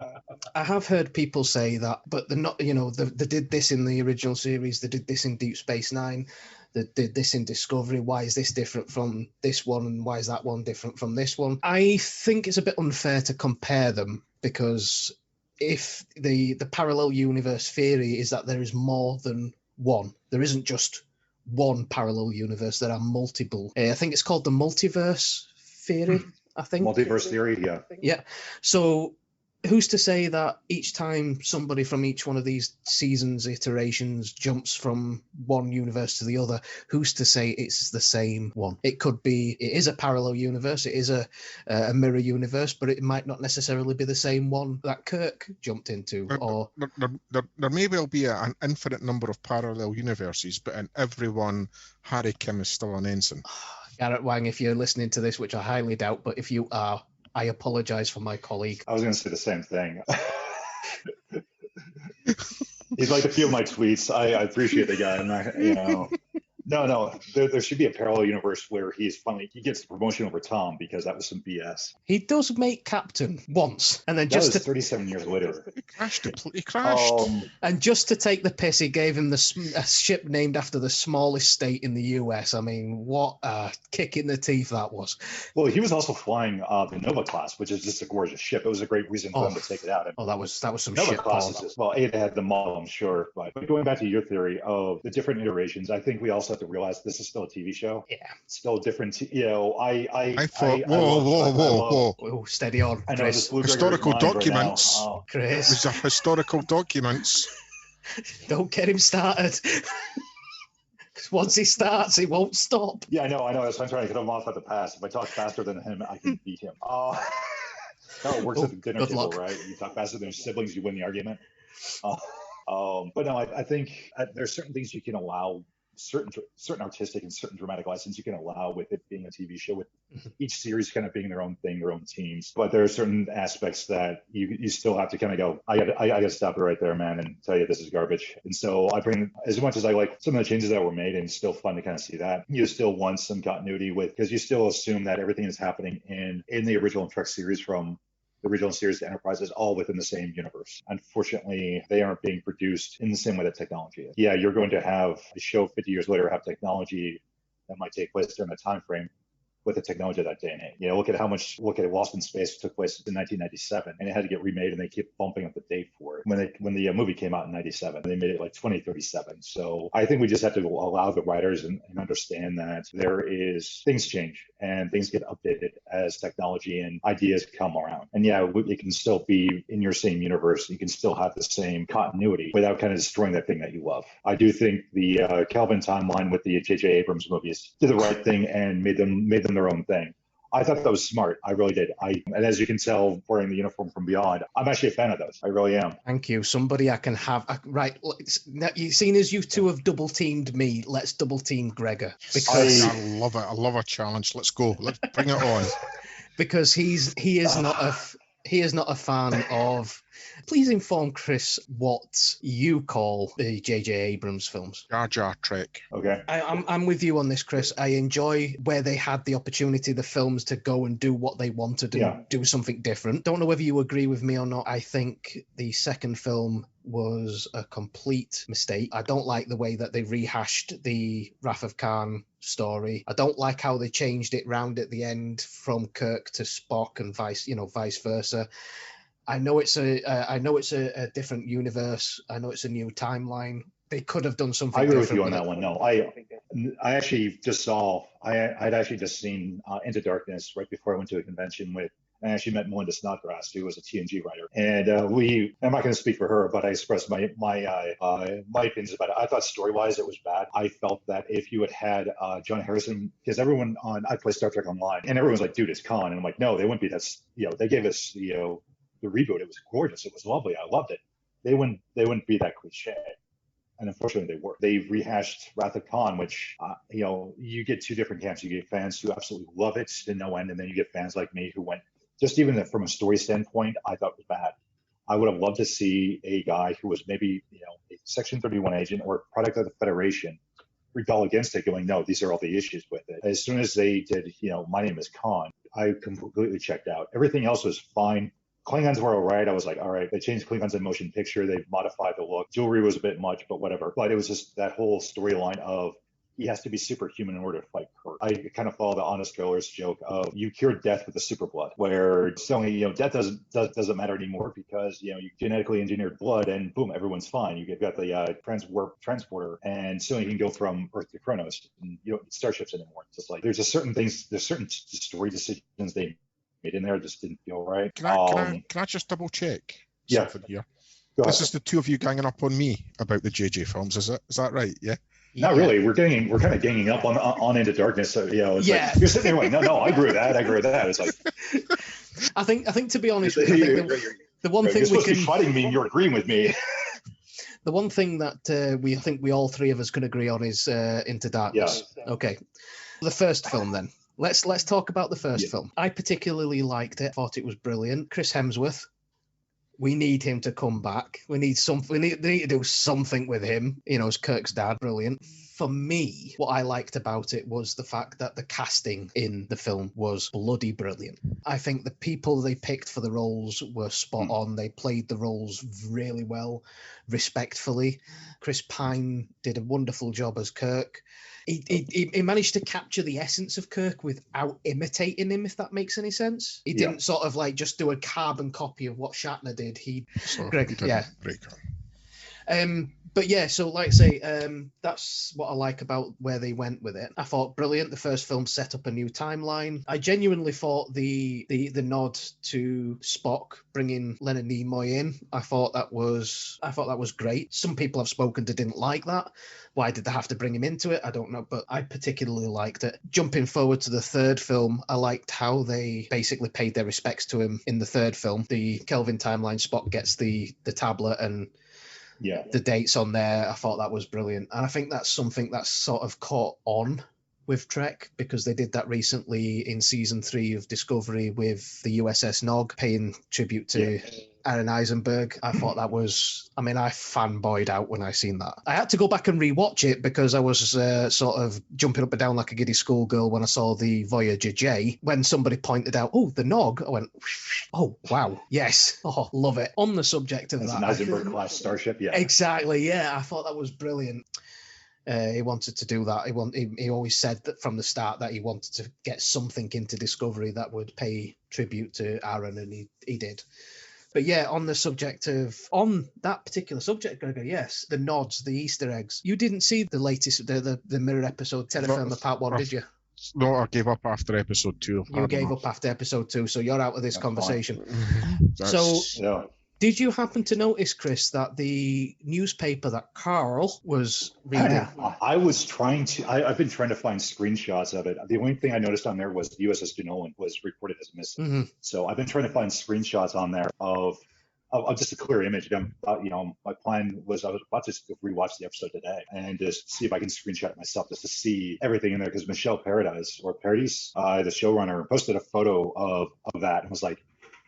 A: I have heard people say that, but they're not. They did this in the original series. They did this in Deep Space Nine. They did this in Discovery. Why is this different from this one, and why is that one different from this one? I think it's a bit unfair to compare them, because if the parallel universe theory is that there is more than one, there isn't just one parallel universe. There are multiple. I think it's called the multiverse theory, I think.
C: Multiverse theory, yeah.
A: Yeah. So who's to say that each time somebody from each one of these seasons, iterations, jumps from one universe to the other, who's to say it's the same one? It could be, it is a parallel universe, it is a mirror universe, but it might not necessarily be the same one that Kirk jumped into. Or
D: there may well be an infinite number of parallel universes, but in every one, Harry Kim is still an ensign.
A: Garrett Wang, if you're listening to this, which I highly doubt, but if you are, I apologize for my colleague.
C: I was going to say the same thing. He's like a few of my tweets. I appreciate the guy. No, there should be a parallel universe where he gets the promotion over Tom because that was some BS.
A: He does make captain once, and then
C: that was 37 years later.
D: He crashed.
A: And just to take the piss, he gave him a ship named after the smallest state in the US. I mean, what a kick in the teeth that was.
C: Well, he was also flying the Nova class, which is just a gorgeous ship. It was a great reason for him to take it out.
A: That was some
C: Nova
A: shit.
C: Class is well, Ada had the model, I'm sure. But going back to your theory of the different iterations, I think we also have to realize this is still a TV show.
A: Yeah,
C: still different.
D: I thought, whoa.
A: Oh, steady on,
C: I know
A: Chris.
D: Historical documents.
C: Right
A: Chris,
D: these are historical documents.
A: Don't get him started. Because once he starts, he won't stop.
C: Yeah, I know. So I'm trying to get him off at the pass. If I talk faster than him, I can beat him. How it works at the dinner table, right? You talk faster than your siblings, you win the argument. But no, I think there's certain things you can allow, certain artistic and certain dramatic license you can allow with it being a TV show, with each series kind of being their own thing, their own teams. But there are certain aspects that you still have to kind of go, I got to stop it right there, man, and tell you this is garbage. And so I bring, as much as I like some of the changes that were made, and it's still fun to kind of see that, you still want some continuity because you still assume that everything is happening in the original Trek series, from the original series to Enterprise, is all within the same universe. Unfortunately, they aren't being produced in the same way that technology is. Yeah, you're going to have a show 50 years later have technology that might take place during the time frame with the technology of that day and age. Look at Lost in Space took place in 1997, and it had to get remade, and they keep bumping up the date for it. When the movie came out in 97, they made it like 2037. So I think we just have to allow the writers and understand that things change and things get updated as technology and ideas come around. And yeah, it can still be in your same universe. You can still have the same continuity without kind of destroying that thing that you love. I do think the Kelvin timeline with the J.J. Abrams movies did the right thing and made them their own thing. I thought that was smart. I really did. And as you can tell, wearing the uniform from Beyond, I'm actually a fan of those. I really am.
A: Thank you. Somebody I can have. Right. You've seen as you two have double teamed me. Let's double team Gregor.
D: Because I love it. I love a challenge. Let's go. Let's bring it on.
A: Because he is not a fan of. Please inform Chris what you call the J.J. Abrams films.
D: Jar Jar Trek.
C: Okay.
A: I'm with you on this, Chris. I enjoy where they had the opportunity, the films, to go and do what they wanted and do something different. Don't know whether you agree with me or not. I think the second film was a complete mistake. I don't like the way that they rehashed the Wrath of Khan story. I don't like how they changed it round at the end from Kirk to Spock and vice versa. I know it's a different universe. I know it's a new timeline. They could have done something.
C: I agree
A: different
C: with you on that one. No, I actually just saw. I'd actually just seen Into Darkness right before I went to a convention with. I actually met Melinda Snodgrass, who was a TNG writer, and I'm not going to speak for her, but I expressed my opinions about it. I thought story-wise it was bad. I felt that if you had John Harrison, because I play Star Trek Online, and everyone's like, dude, it's Khan, and I'm like, no, they wouldn't be. That's they gave us the reboot. It was gorgeous. It was lovely. I loved it. They wouldn't be that cliche. And unfortunately, they were. They rehashed Wrath of Khan, which, you get two different camps. You get fans who absolutely love it to no end, and then you get fans like me who went, just even from a story standpoint, I thought it was bad. I would have loved to see a guy who was maybe, a Section 31 agent or a product of the Federation rebel against it, going, no, these are all the issues with it. As soon as they did, my name is Khan, I completely checked out. Everything else was fine. Klingons were all right. I was like, all right, they changed Klingons in motion picture. They've modified the look. Jewelry was a bit much, but whatever. But it was just that whole storyline of he has to be superhuman in order to fight Kirk. I kind of follow the Honest Trailers joke of you cured death with the super blood, where suddenly, death doesn't matter anymore because, you genetically engineered blood and boom, everyone's fine. You've got the transporter, and suddenly you can go from Earth to Kronos, and you don't need starships anymore. It's just like there's certain story decisions they made in there just didn't feel right.
D: Can I just double check something here? This is the two of you ganging up on me about the JJ films, is it? Is that right? Yeah.
C: Not really. We're kind of ganging up on Into Darkness. So, it's like you're sitting there like, no, I agree with that. It's like,
A: I think to be honest, the one thing
C: you're supposed
A: we
C: to be fighting me, and you're agreeing with me.
A: The one thing that we all three of us can agree on is Into Darkness. Yeah. Okay. The first film then. Let's talk about the first film. I particularly liked it. Thought it was brilliant. Chris Hemsworth. We need him to come back. We need to do something with him. As Kirk's dad. Brilliant. For me, what I liked about it was the fact that the casting in the film was bloody brilliant. I think the people they picked for the roles were spot on. They played the roles really well, respectfully. Chris Pine did a wonderful job as Kirk. He managed to capture the essence of Kirk without imitating him, if that makes any sense. He didn't sort of like just do a carbon copy of what Shatner did. But yeah, so like I say, that's what I like about where they went with it. I thought brilliant. The first film set up a new timeline. I genuinely thought the nod to Spock bringing Leonard Nimoy in, I thought that was great. Some people I've spoken to didn't like that. Why did they have to bring him into it? I don't know, but I particularly liked it. Jumping forward to the third film, I liked how they basically paid their respects to him in the third film. The Kelvin timeline, Spock gets the tablet and the dates on there. I thought that was brilliant. And I think that's something that's sort of caught on with Trek, because they did that recently in season 3 of Discovery with the USS Nog, paying tribute to Aaron Eisenberg. I thought that was, I fanboyed out when I seen that. I had to go back and rewatch it because I was sort of jumping up and down like a giddy schoolgirl when I saw the Voyager J. When somebody pointed out, oh, the Nog, I went, oh, wow, yes, oh, love it. On the subject of that.
C: It's an Eisenberg-class starship,
A: Exactly, yeah, I thought that was brilliant. He wanted to do that. He always said that from the start that he wanted to get something into Discovery that would pay tribute to Aaron, and he did. But yeah, on that particular subject, Gregor, yes, the nods, the Easter eggs. You didn't see the latest, the Mirror episode, Terra Firma Part 1, did you?
D: No, I gave up after episode 2.
A: You gave up after episode 2, so you're out of this conversation. Did you happen to notice, Chris, that the newspaper that Carl was reading?
C: I've been trying to find screenshots of it. The only thing I noticed on there was the USS Genolan was reported as missing. Mm-hmm. So I've been trying to find screenshots on there of just a clear image. My plan was I was about to rewatch the episode today and just see if I can screenshot it myself just to see everything in there, because Michelle Paradise, the showrunner, posted a photo of that and was like,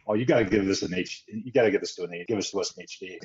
C: oh, you got to give this to us in HD.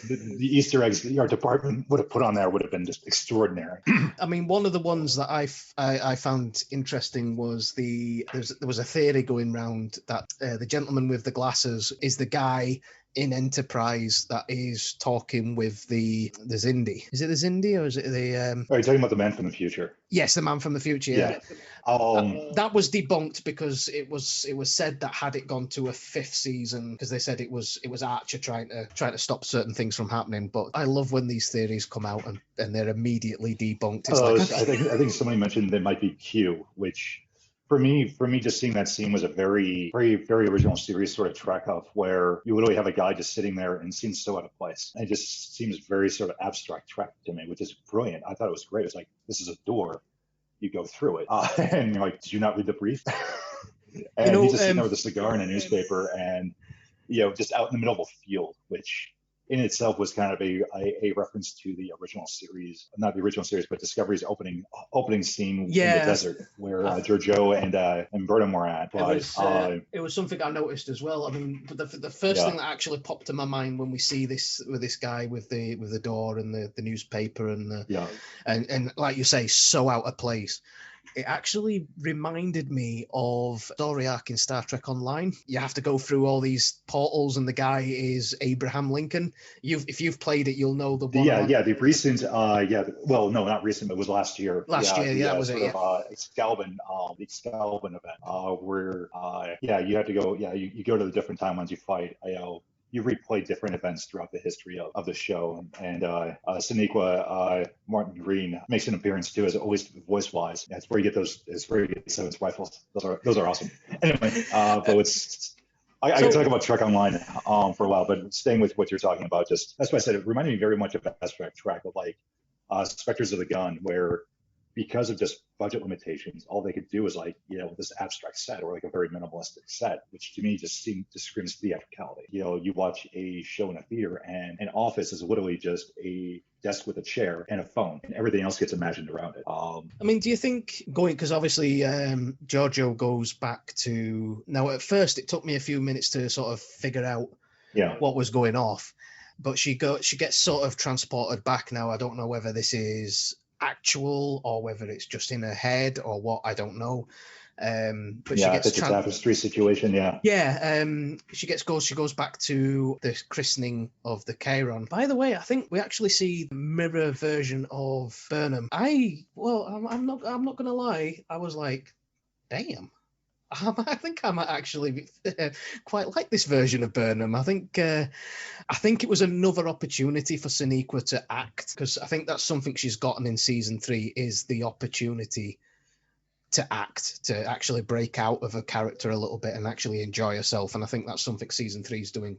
C: The Easter eggs that our department would have put on there would have been just extraordinary.
A: One of the ones that I found interesting was there was a theory going around that the gentleman with the glasses is the guy in Enterprise that is talking with the Xindi. Is it the Xindi or is it the...
C: Are you talking about the man from the future?
A: Yes, the man from the future, yeah. That was debunked because it was said that had it gone to a 5th season, because they said it was Archer trying to stop certain things from happening. But I love when these theories come out and they're immediately debunked.
C: I think somebody mentioned they might be Q, which... For me, just seeing that scene was a very, very, very original series sort of track off where you literally have a guy just sitting there and seems so out of place. And it just seems very sort of abstract track to me, which is brilliant. I thought it was great. It's like, this is a door. You go through it. And you're like, did you not read the brief? And he's just sitting there with a cigar and a newspaper and, just out in the middle of a field, which in itself was kind of a reference to the original series, not the original series, but Discovery's opening scene in the desert where Giorgio and Burnham were at.
A: It was something I noticed as well. The first thing that actually popped in my mind when we see this with this guy with the door and the newspaper and like you say, so out of place. it actually reminded me of story arc in Star Trek Online. You have to go through all these portals, and the guy is Abraham Lincoln. If you've played it, you'll know the one.
C: The recent, well, no, not recent. It was last year.
A: Last year, that was it.
C: Excalibur, the Excalibur event, where you have to go. You go to the different timelines. You fight. You replay different events throughout the history of the show, and Sonequa Martin Green makes an appearance too, as always voice-wise. That's where you get those. It's where you get Seven's rifles. Those are awesome. Anyway, but I can talk about Trek Online for a while, but staying with what you're talking about, just that's why I said it reminded me very much of Abstract Trek, of like Spectres of the Gun, where because of just budget limitations, all they could do is like, this abstract set or like a very minimalistic set, which to me just screams theatricality. You watch a show in a theater and an office is literally just a desk with a chair and a phone, and everything else gets imagined around it.
A: I mean, do you think because obviously Giorgio goes back to, now at first it took me a few minutes to sort of figure out what was going off, but she gets sort of transported back now. I don't know whether this is actual or whether it's just in her head or what, I don't know. But she gets
C: it's a tapestry situation.
A: She goes back to the christening of the Chiron. By the way, I think we actually see the mirror version of Burnham. I'm not gonna lie, I was like, damn, I think I might actually quite like this version of Burnham. I think it was another opportunity for Sonequa to act, because I think that's something she's gotten in season 3, is the opportunity to act, to actually break out of a character a little bit and actually enjoy herself. And I think that's something season 3 is doing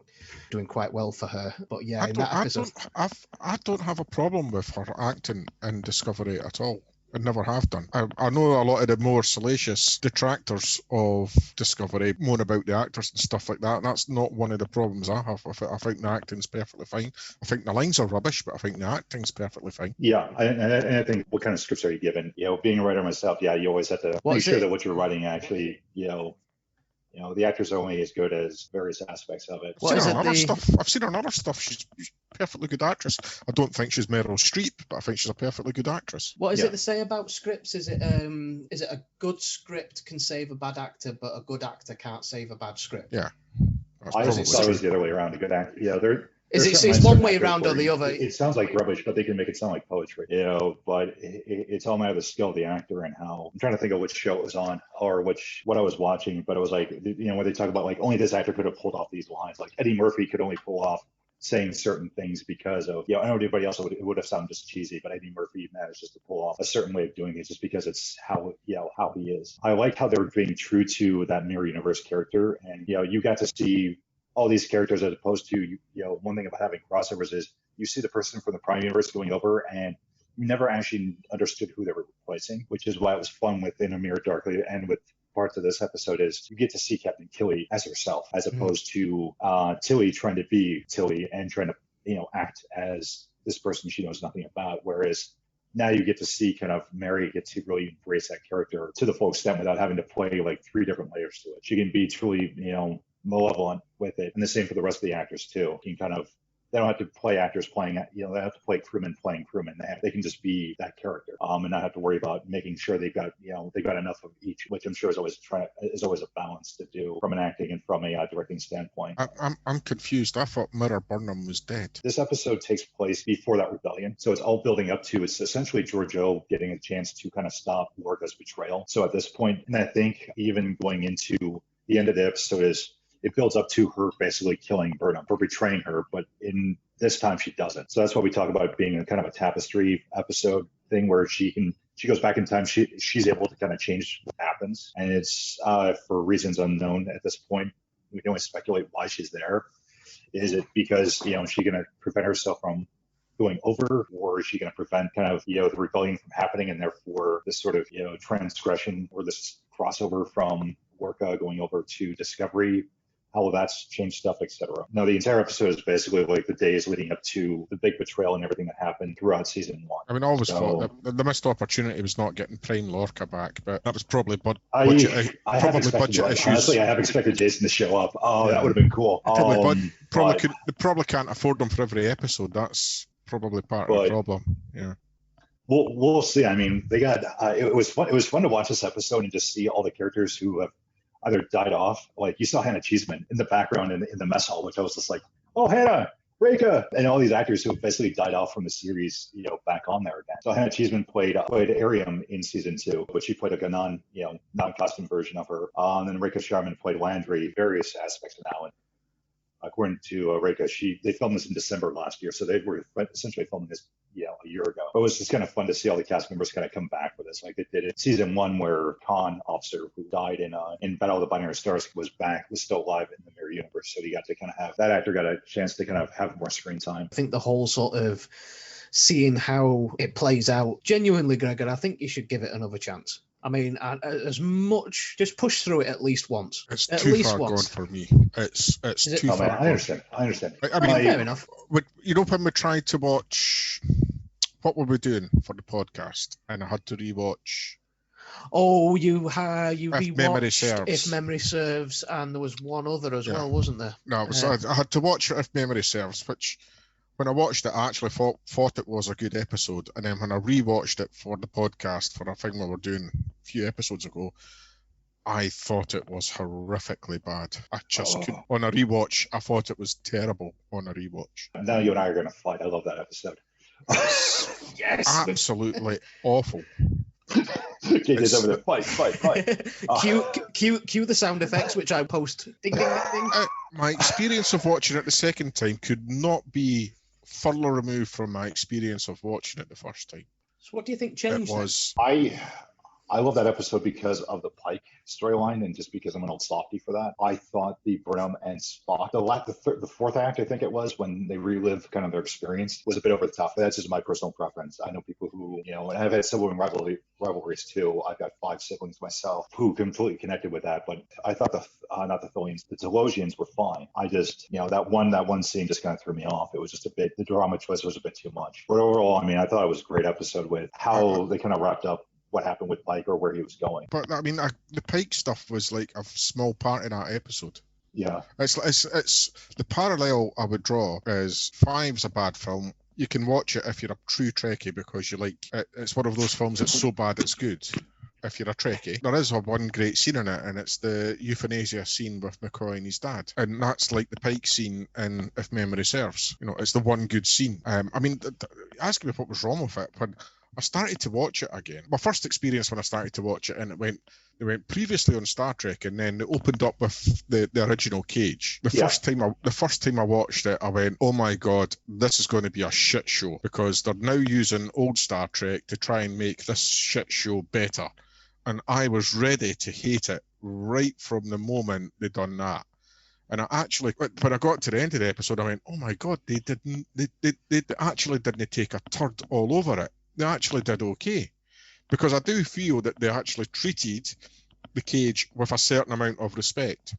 A: quite well for her. But yeah,
D: I don't have a problem with her acting in Discovery at all. I never have done. I know a lot of the more salacious detractors of Discovery moan about the actors and stuff like that. And that's not one of the problems I have. I think the acting's perfectly fine. I think the lines are rubbish, but I think the acting's perfectly fine.
C: Yeah, and I think, what kind of scripts are you given? Being a writer myself, you always have to make sure that what you're writing actually, the actors are only as good as various aspects of it.
D: I've seen her in other stuff. She's a perfectly good actress. I don't think she's Meryl Streep, but I think she's a perfectly good actress.
A: What is it to say about scripts? Is it a good script can save a bad actor, but a good actor can't save a bad script?
D: Yeah.
C: I always thought it was the other way around. A good actor,
A: It's one way around or the other?
C: It sounds like rubbish, but they can make it sound like poetry, but it's all a matter of the skill of the actor and how. I'm trying to think of which show it was on or what I was watching, but it was like, where they talk about like only this actor could have pulled off these lines. Like Eddie Murphy could only pull off saying certain things because of, I know everybody else it would have sounded just cheesy, but Eddie Murphy managed just to pull off a certain way of doing it just because it's how he is. I like how they're being true to that mirror universe character, and you got to see all these characters, as opposed to, one thing about having crossovers is you see the person from the Prime Universe going over and you never actually understood who they were replacing, which is why it was fun within A Mirror Darkly and with parts of this episode is you get to see Captain Tilly as herself, as opposed to Tilly trying to be Tilly and trying to, act as this person she knows nothing about. Whereas now you get to see kind of Mary get to really embrace that character to the full extent without having to play like 3 different layers to it. She can be truly, malevolent with it, and the same for the rest of the actors too. You can they don't have to play actors playing, they don't have to play crewmen playing crewmen. They can just be that character, and not have to worry about making sure they've got enough of each, which I'm sure is always a balance to do from an acting and from a directing standpoint.
D: I'm confused. I thought Mirror Burnham was dead.
C: This episode takes place before that rebellion, so it's all building up to, it's essentially Giorgio getting a chance to kind of stop Lorca's betrayal. So at this point, and I think even going into the end of the episode it builds up to her basically killing Burnham for betraying her, but in this time she doesn't. So that's why we talk about it being a kind of a tapestry episode thing where she goes back in time. She's able to kind of change what happens, and it's for reasons unknown at this point. We can only speculate why she's there. Is it because she going to prevent herself from going over, or is she going to prevent kind of the rebellion from happening, and therefore this sort of transgression or this crossover from Lorca going over to Discovery? How will that's changed stuff, etc. Now, the entire episode is basically like the days leading up to the big betrayal and everything that happened throughout season 1.
D: I mean, I always thought that the missed opportunity was not getting Prime Lorca back, but that was probably budget issues.
C: Honestly, I have expected Jason to show up. That would have been cool.
D: They probably can't afford them for every episode. That's probably part of the problem. Yeah.
C: we'll see. I mean, they got it was fun. It was fun to watch this episode and just see all the characters who have either died off. Like you saw Hannah Cheeseman in the background in the mess hall, which I was just like, oh, Hannah, Reka, and all these actors who basically died off from the series, back on there again. So Hannah Cheeseman played Ariam in season 2, but she played like a non-costume version of her. And then Reka Sharman played Landry, various aspects of now. And according to Reka, they filmed this in December last year, so they were essentially filming this, a year ago. But it was just kind of fun to see all the cast members kind of come back for this, like they did in season 1, where Khan officer who died in Battle of the Binary Stars was still alive in the mirror universe. So he got to kind of have that actor got a chance to kind of have more screen time.
A: I think the whole sort of seeing how it plays out, genuinely, Gregor, I think you should give it another chance. I mean, as much, just push through it at least once.
D: It's
A: at
D: too
A: least
D: far
A: once.
D: gone for me. It's too
C: Oh,
D: far
C: man,
D: gone.
C: I understand.
D: I mean,
A: fair enough.
D: when we tried to watch, what were we doing for the podcast? And I had to rewatch.
A: Oh, you
D: If Memory
A: rewatched
D: Serves.
A: If Memory Serves, and there was one other as well, wasn't there?
D: No, I had to watch it If Memory Serves, which when I watched it, I actually thought it was a good episode. And then when I rewatched it for the podcast, for a thing we were doing a few episodes ago, I thought it was horrifically bad. I just couldn't. On a rewatch, I thought it was terrible on a rewatch.
C: Now you and I are going to fight. I love that episode.
A: Yes.
D: Absolutely awful.
C: It's over there. Fight.
A: Cue the sound effects, which I post. Ding, ding, ding, ding.
D: My experience of watching it the second time could not be further removed from my experience of watching it the first time.
A: So what do you think changed?
D: It was.
C: I love that episode because of the Pike storyline and just because I'm an old softie for that. I thought the Burnham and Spock, the fourth act, I think it was, when they relive kind of their experience, was a bit over the top. That's just my personal preference. I know people who, and I've had sibling rivalries too. I've got 5 siblings myself who completely connected with that. But I thought not the Tholians, the Telosians were fine. I just, that one scene just kind of threw me off. It was just the drama twist was a bit too much. But overall, I mean, I thought it was a great episode with how they kind of wrapped up what happened with Pike or where he was going.
D: But I mean, the Pike stuff was like a small part in that episode.
C: Yeah.
D: It's the parallel I would draw is 5's a bad film. You can watch it if you're a true Trekkie because you like it. It's one of those films that's so bad it's good. If you're a Trekkie, there is one great scene in it, and it's the euthanasia scene with McCoy and his dad, and that's like the Pike scene in If Memory Serves. It's the one good scene. I mean, ask me what was wrong with it when I started to watch it again. My first experience when I started to watch it, and they went previously on Star Trek, and then they opened up with the original Cage. The first time I watched it, I went, oh my God, this is going to be a shit show, because they're now using old Star Trek to try and make this shit show better. And I was ready to hate it right from the moment they done that. And I actually, when I got to the end of the episode, I went, oh my God, they actually didn't take a turd all over it. They actually did okay, because I do feel that they actually treated the Cage with a certain amount of respect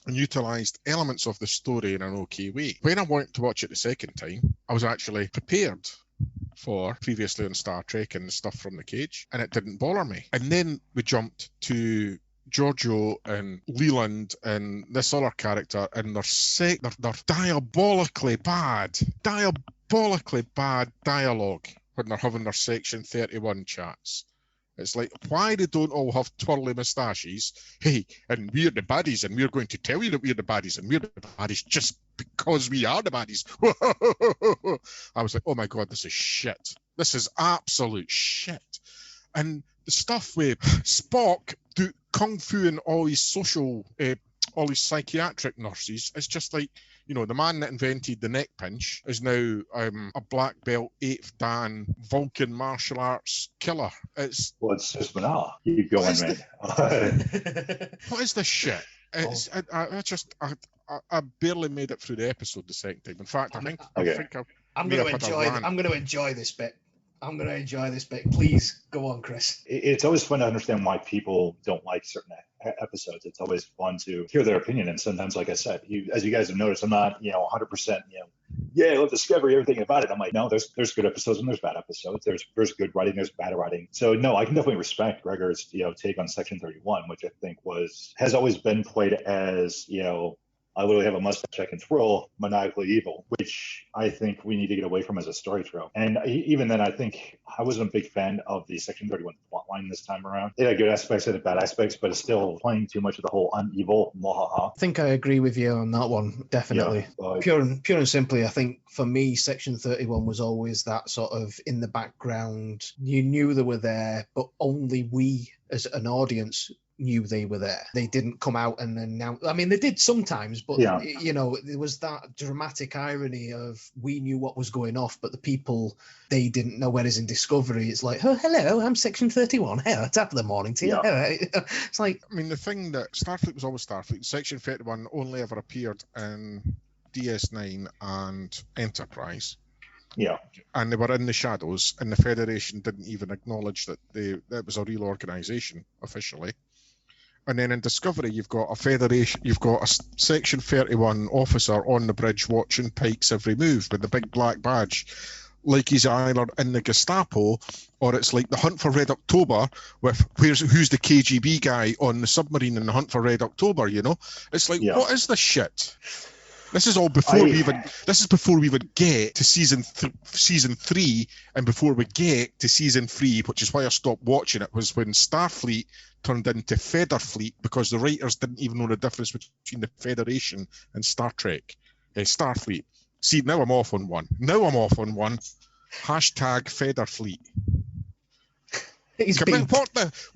D: and utilised elements of the story in an okay way. When I went to watch it the second time, I was actually prepared for previously on Star Trek and the stuff from the Cage, and it didn't bother me. And then we jumped to Giorgio and Leland and this other character, and they're diabolically bad dialogue when they're having their Section 31 chats. It's like, why they don't all have twirly moustaches? Hey, and we're the baddies, and we're going to tell you that we're the baddies, and we're the baddies just because we are the baddies. I was like, oh my God, this is shit. This is absolute shit. And the stuff with Spock do kung fu and all his all his psychiatric nurses, it's just like, the man that invented the neck pinch is now a black belt 8th Dan Vulcan martial arts killer. It's
C: just banal. Keep going, man.
D: What is this shit? I barely made it through the episode the second time. In fact, I think
A: I'm going to enjoy this bit. Please go on, Chris.
C: It's always fun to understand why people don't like certain episodes. It's always fun to hear their opinion. And sometimes, like I said, as you guys have noticed, I'm not, 100%, I love Discovery, everything about it. I'm like, no, there's good episodes and there's bad episodes. There's good writing, there's bad writing. So no, I can definitely respect Gregor's, take on Section 31, which I think has always been played as, I literally have a mustache I can twirl, maniacally evil, which I think we need to get away from as a story trope. And even then, I think I wasn't a big fan of the Section 31 plotline this time around. It had good aspects, it had bad aspects, but it's still playing too much of the whole I'm evil, mwahaha.
A: I think I agree with you on that one, definitely.
C: Yeah,
A: pure and simply, I think for me, Section 31 was always that sort of in the background. You knew they were there, but only we as an audience knew they were there. They didn't come out and announce. I mean, they did sometimes, but you know, there was that dramatic irony of we knew what was going off, but the people, they didn't know. Whereas in Discovery, it's like, oh, hello, I'm Section 31. Hey, top of the morning to you. It's like,
D: I mean, the thing that Starfleet was always Starfleet. Section 31 only ever appeared in DS9 and Enterprise.
C: Yeah.
D: And they were in the shadows, and the Federation didn't even acknowledge that that was a real organization officially. And then in Discovery, you've got a Federation, you've got a Section 31 officer on the bridge watching Pike's every move with the big black badge, like he's either in the Gestapo or it's like the Hunt for Red October with who's the KGB guy on the submarine in the Hunt for Red October, you know? It's like, what is this shit? This is all before we even. This is before we even get to season 3, and before we get to season 3, which is why I stopped watching it. Was when Starfleet turned into Federfleet because the writers didn't even know the difference between the Federation and Star Trek. Starfleet. See, now I'm off on one. Hashtag Federfleet.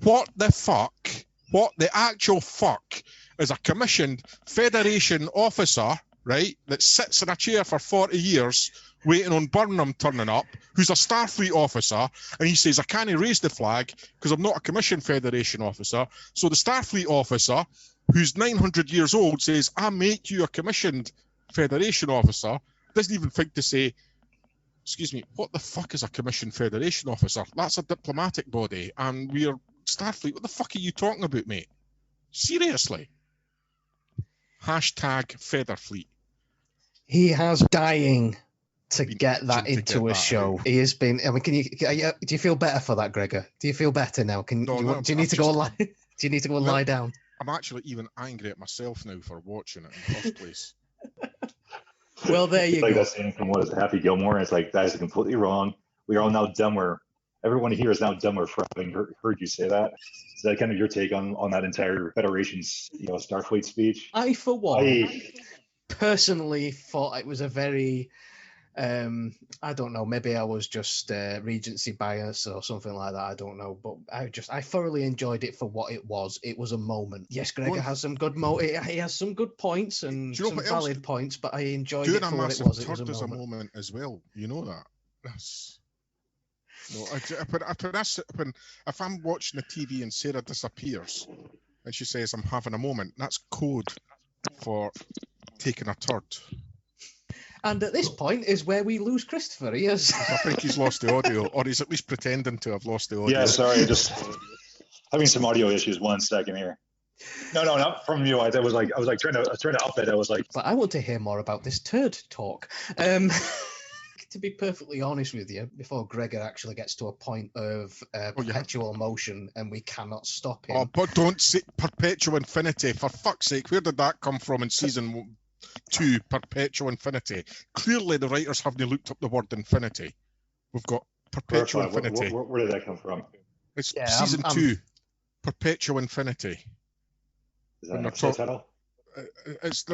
D: What the fuck? What the actual fuck is a commissioned Federation officer? Right, that sits in a chair for 40 years waiting on Burnham turning up, who's a Starfleet officer, and he says, I can't raise the flag because I'm not a commissioned Federation officer. So the Starfleet officer, who's 900 years old, says, I make you a commissioned Federation officer, doesn't even think to say, excuse me, what the fuck is a commissioned Federation officer? That's a diplomatic body, and we're Starfleet. What the fuck are you talking about, mate? Seriously? Hashtag Federfleet.
A: He has dying to get that into a show. He has been. I mean, do you feel better for that, Gregor? Do you feel better now? Do you need to go lie? Do you need to go lie down?
D: I'm actually even angry at myself now for watching it in the first place.
A: Well, there you go.
C: Like that scene from what is it, Happy Gilmore? It's like that is completely wrong. We are all now dumber. Everyone here is now dumber for having heard you say that. Is that kind of your take on that entire Federation's, Starfleet speech?
A: I, for one, personally thought it was a very, I don't know, maybe I was just Regency bias or something like that. I don't know, but I thoroughly enjoyed it for what it was. It was a moment. Yes, Gregor has some good he has some good points and some valid points, but I enjoyed it for what it was. It was a moment
D: as well. You know that. That's. No, if I'm watching the TV and Sarah disappears and she says I'm having a moment, that's code for taking a turd.
A: And at this point is where we lose Christopher. I
D: think he's lost the audio, or he's at least pretending to have lost the audio.
C: Yeah, sorry, just having some audio issues. 1 second here. No, not from you. I was trying to up it. I was like,
A: but I want to hear more about this turd talk. To be perfectly honest with you, before Gregor actually gets to a point of perpetual motion and we cannot stop him.
D: Oh, but don't say perpetual infinity. For fuck's sake, where did that come from in season 2, perpetual infinity? Clearly the writers haven't looked up the word infinity. We've got perpetual infinity.
C: Where did that come from?
D: It's season 2, perpetual infinity.
C: Is that an episode title?
D: It's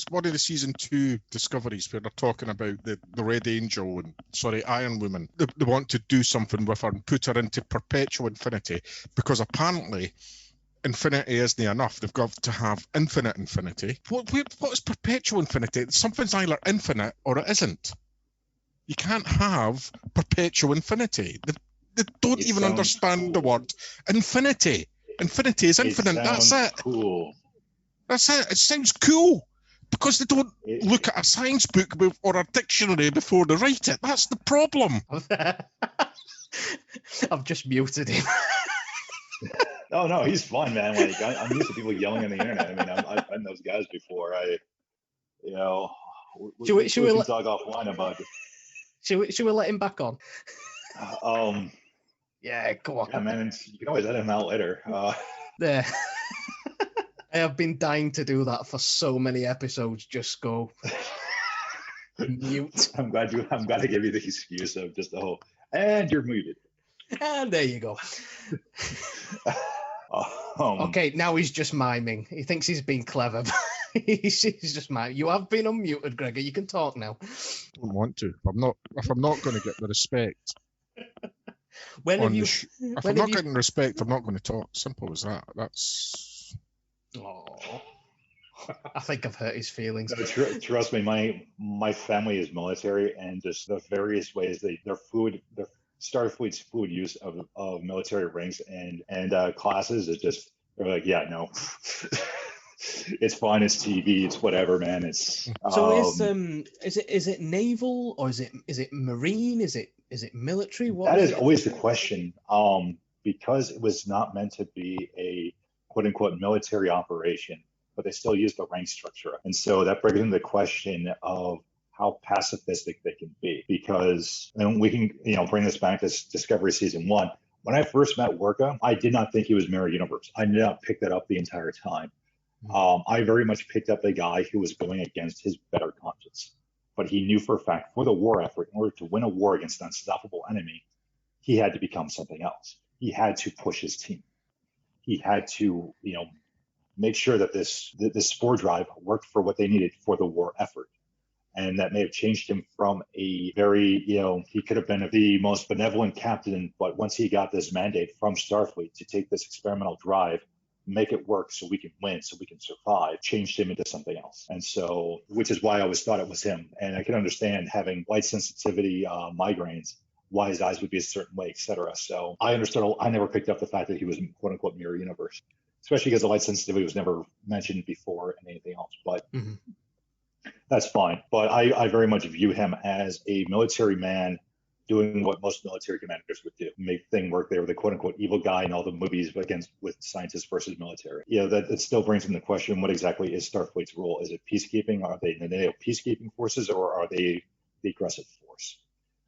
D: one of the season 2 discoveries where they're talking about the Red Angel and Iron Woman. They want to do something with her and put her into perpetual infinity because apparently infinity isn't enough. They've got to have infinite infinity. What is perpetual infinity? Something's either infinite or it isn't. You can't have perpetual infinity. They don't even understand the word infinity. Infinity is infinite. That's it.
C: Cool.
D: That's it. It sounds cool because they don't look at a science book or a dictionary before they write it. That's the problem.
A: I've just muted him.
C: Oh, no, he's fun, man. Like I'm used to people yelling on the internet. I mean, I've been those guys before. We can talk offline about it.
A: Should we let him back on?
C: Yeah, go on. Yeah, man. You can always edit him out later.
A: There. I have been dying to do that for so many episodes. Just go mute.
C: I'm glad to give you the excuse of just the whole, and you're muted.
A: And there you go. Okay, now he's just miming. He thinks he's being clever. But he's just miming. You have been unmuted, Gregor. You can talk now.
D: I don't want to. If I'm not going to get the respect.
A: When have you?
D: If I'm not getting respect, I'm not going to talk. Simple as that. That's.
A: Oh, I think I've hurt his feelings.
C: No, trust me, my family is military, and just the various ways their Starfleet's food use of military ranks and classes is just, they're like, yeah, no. It's fine, it's TV, it's whatever, man. It's
A: so is it naval, or is it marine, is it military?
C: That is always the question, because it was not meant to be a quote unquote military operation, but they still use the rank structure, and so that brings into the question of how pacifistic they can be, because, and we can bring this back to Discovery Season 1. When I first met Worka, I did not think he was Mirror Universe. I did not pick that up the entire time. I very much picked up a guy who was going against his better conscience, but he knew for a fact, for the war effort, in order to win a war against an unstoppable enemy, he had to become something else. He had to push his team. He had to, make sure that this spore drive worked for what they needed for the war effort. And that may have changed him from a very, he could have been the most benevolent captain, but once he got this mandate from Starfleet to take this experimental drive, make it work so we can win, so we can survive, changed him into something else. And so, which is why I always thought it was him. And I can understand having light sensitivity migraines, why his eyes would be a certain way, etc. So I understood, I never picked up the fact that he was quote unquote Mirror Universe, especially because the light sensitivity was never mentioned before and anything else. But that's fine. But I very much view him as a military man doing what most military commanders would do, make things work. They were the quote unquote evil guy in all the movies with scientists versus military. That still brings into question, what exactly is Starfleet's role? Is it peacekeeping? Are they the NATO peacekeeping forces, or are they the aggressive force?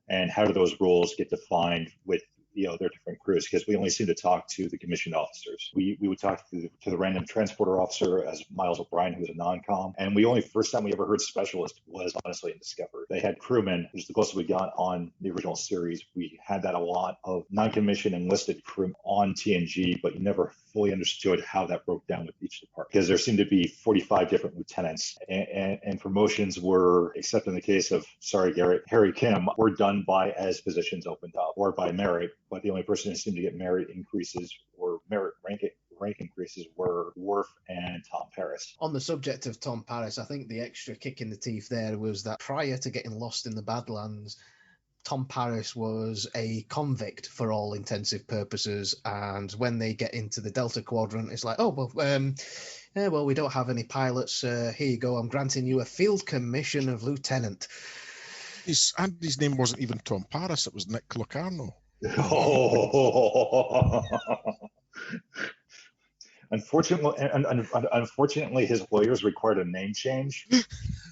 C: And how do those roles get defined with their different crews? Because we only seem to talk to the commissioned officers. We would talk to the random transporter officer as Miles O'Brien, who was a non-com. And first time we ever heard specialist was honestly in Discovery. They had crewmen, which is the closest we got on the original series. We had that a lot of non-commissioned enlisted crew on TNG, but you never fully understood how that broke down with each department, because there seemed to be 45 different lieutenants, and promotions were, except in the case of, sorry Garrett, Harry Kim, were done by as positions opened up or by merit. But the only person who seemed to get merit increases or merit rank increases were Worf and Tom Paris.
A: On the subject of Tom Paris, I think the extra kick in the teeth there was that prior to getting lost in the Badlands, Tom Paris was a convict for all intensive purposes, and when they get into the Delta Quadrant, it's like, well, we don't have any pilots. Here you go. I'm granting you a field commission of lieutenant.
D: His name wasn't even Tom Paris. It was Nick Locarno.
C: Unfortunately, his lawyers required a name change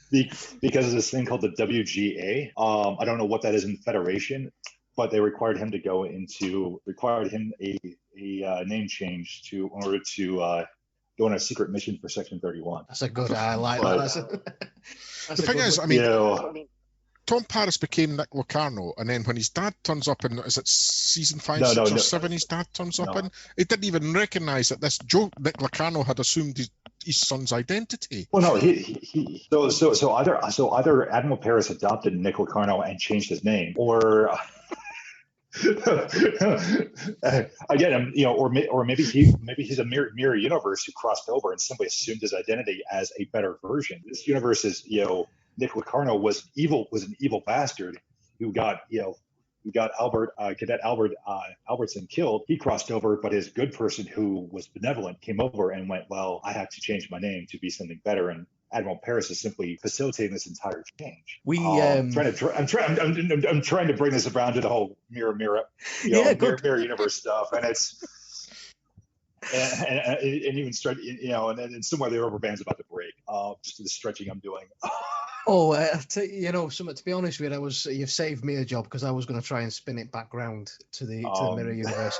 C: because of this thing called the WGA. I don't know what that is in Federation, but they required him a name change in order to go on a secret mission for Section 31.
A: That's a good. I like that.
D: The thing is, Tom Paris became Nick Locarno, and then when his dad turns up in, is it season 5, 6, or 7, his dad turns up in, he didn't even recognise that this Nick Locarno had assumed his son's identity.
C: Well, no, so either Admiral Paris adopted Nick Locarno and changed his name, or again, or maybe he's a mirror universe who crossed over and simply assumed his identity as a better version. This universe is, Nick Locarno was an evil bastard who got Cadet Albertson killed. He crossed over, but his good person who was benevolent came over and went, well, I have to change my name to be something better. And Admiral Paris is simply facilitating this entire change. I'm trying to bring this around to the whole mirror universe stuff, and it's. And even stretch, and somewhere the rubber band's about to break. Just to the stretching I'm doing.
A: Something to be honest with you, you've saved me a job, because I was going to try and spin it back round to the mirror universe.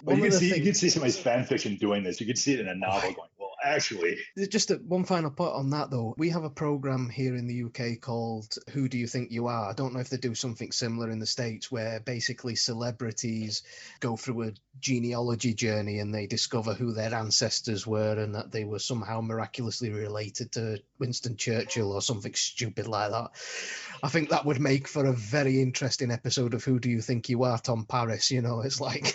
C: Well, you can see some of his fan fiction doing this. You can see it in a novel going, well, actually.
A: Just one final point on that, though. We have a program here in the UK called Who Do You Think You Are? I don't know if they do something similar in the States, where basically celebrities go through a genealogy journey and they discover who their ancestors were and that they were somehow miraculously related to Winston Churchill or something stupid like that. I think that would make for a very interesting episode of Who Do You Think You Are, Tom Paris? You know, it's like...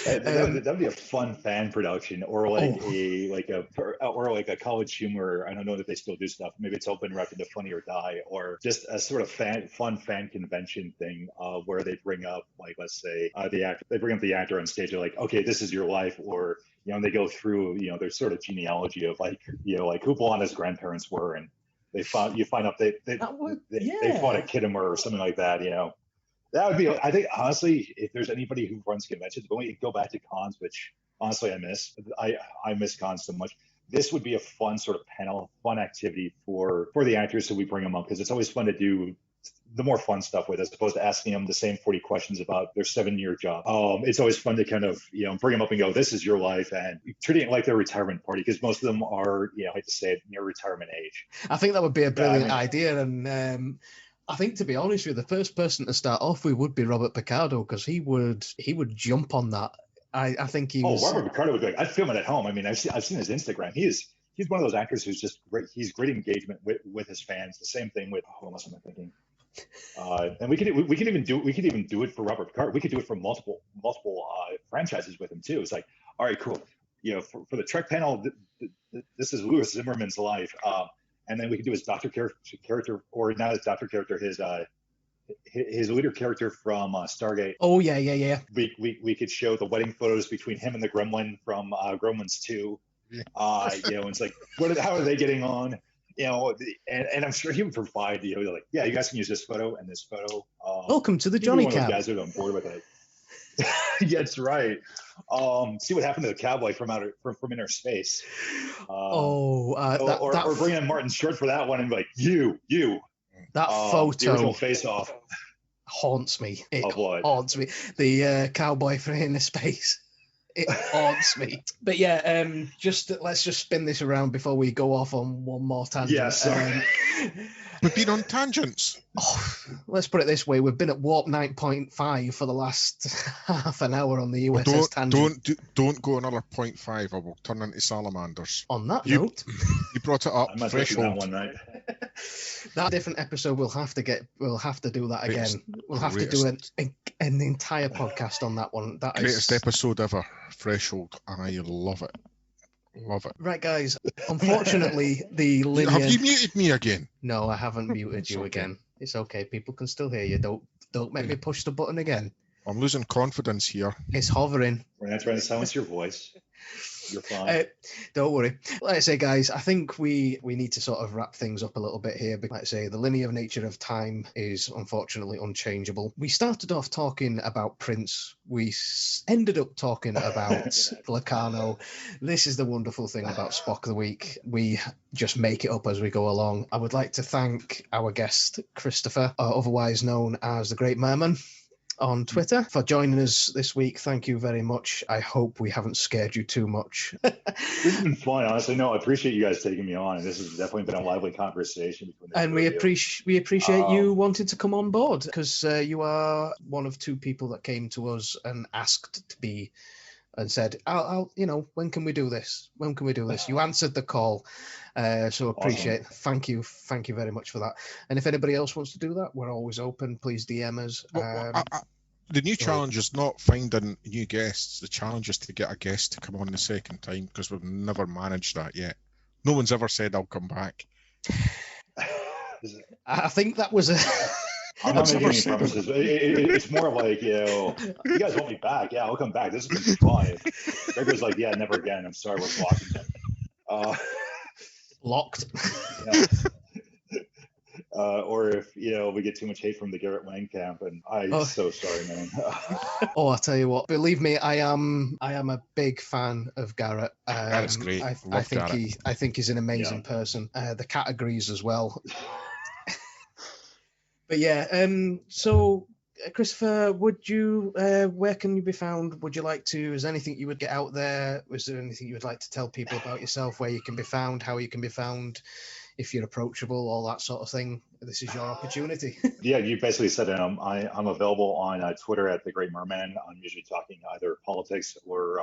C: That'd be a fun fan production, or like a College Humor. I don't know that they still do stuff. Maybe it's open rep into Funny or Die, or just a sort of fun fan convention thing where they bring up, like, let's say they bring up the actor on stage. They're like, okay, this is your life, or they go through their sort of genealogy of like who Blonda's grandparents were, and you find out they fought at Kittimer or something like that. That would be, I think, honestly, if there's anybody who runs conventions, but when you go back to cons, which honestly I miss cons so much, this would be a fun sort of panel, fun activity for the actors, so we bring them up, because it's always fun to do the more fun stuff with, as opposed to asking them the same 40 questions about their 7-year job. It's always fun to kind of, bring them up and go, this is your life, and treating it like their retirement party, because most of them are, I hate to say it, near retirement age.
A: I think that would be a brilliant idea, and I think, to be honest with you, the first person to start off with would be Robert Picardo, because he would jump on that. I think he was...
C: Robert Picardo would be like, I'd film it at home. I mean, I've seen his Instagram. He's one of those actors who's just great. He's great engagement with his fans. The same thing with, what else am I thinking? And we could even do it for Robert Picardo. We could do it for multiple franchises with him too. It's like, all right, cool. For the Trek panel, this is Louis Zimmerman's life. And then we could do his doctor character, or not his doctor character, his leader character from Stargate.
A: Oh yeah.
C: We could show the wedding photos between him and the Gremlin from Gremlins 2. It's like, how are they getting on? And I'm sure he would provide, like, yeah, you guys can use this photo and this photo.
A: Welcome to the Johnny Cab.
C: Guys are on board with it. Yeah, that's right. See what happened to the cowboy from inner space. Or bring in Martin Short for that one and be like, you.
A: That photo.
C: The original Face-Off.
A: Haunts me. It
C: what?
A: Haunts me. The cowboy from inner space. It haunts me. But yeah, let's just spin this around before we go off on one more tangent.
C: Yeah, sorry.
D: We've been on tangents.
A: Let's put it this way: we've been at warp 9.5 for the last half an hour on the USS Tangent.
D: Don't go another 0.5, or we'll turn into salamanders.
A: On that note,
D: you brought it up.
C: I'm not
D: Threshold.
C: that one night.
A: That different episode. We'll have to do that again. We'll have to do an entire podcast on that one. That
D: greatest episode ever, Threshold, and I love it. Love it.
A: Right, guys. Unfortunately, the linear...
D: Have you muted me again?
A: No, I haven't muted you again. It's okay. People can still hear you. Don't make me push the button again.
D: I'm losing confidence here.
A: It's hovering.
C: We're not trying to silence your voice. You're fine.
A: Don't worry. Like I say, guys, I think we need to sort of wrap things up a little bit here. But like I say, the linear nature of time is unfortunately unchangeable. We started off talking about Prince. We ended up talking about Locarno. This is the wonderful thing about Spock of the Week. We just make it up as we go along. I would like to thank our guest, Christopher, otherwise known as the Great Merman, on Twitter, for joining us this week. Thank you very much. I hope we haven't scared you too much.
C: This has been fun, honestly. No, I appreciate you guys taking me on. This has definitely been a lively conversation between the
A: and we appreciate you wanting to come on board, because you are one of two people that came to us and asked to be, and said, I'll when can we do this? When can we do this? You answered the call. So appreciate it. Thank you very much for that. And if anybody else wants to do that, we're always open. Please DM us.
D: The new challenge is not finding new guests. The challenge is to get a guest to come on the second time, because we've never managed that yet. No one's ever said I'll come back.
A: I think that was a...
C: I'm not making any promises. It's more like, you guys want me back. Yeah, I'll come back. This has been fun. Gregor's like, yeah, never again. I'm sorry, we're blocking him.
A: Locked.
C: Yeah. Or if we get too much hate from the Garrett Wang camp, and I'm so sorry, man.
A: I tell you what, believe me, I am a big fan of Garrett.
D: Garrett's great.
A: I think he's an amazing person. The cat agrees as well. But yeah, so Christopher, would you, where can you be found? Would you like to, is there anything you would get out there? Was there anything you would like to tell people about yourself, where you can be found, how you can be found, if you're approachable, all that sort of thing? This is your opportunity.
C: Yeah, you basically said it. I'm available on Twitter at The Great Merman. I'm usually talking either politics or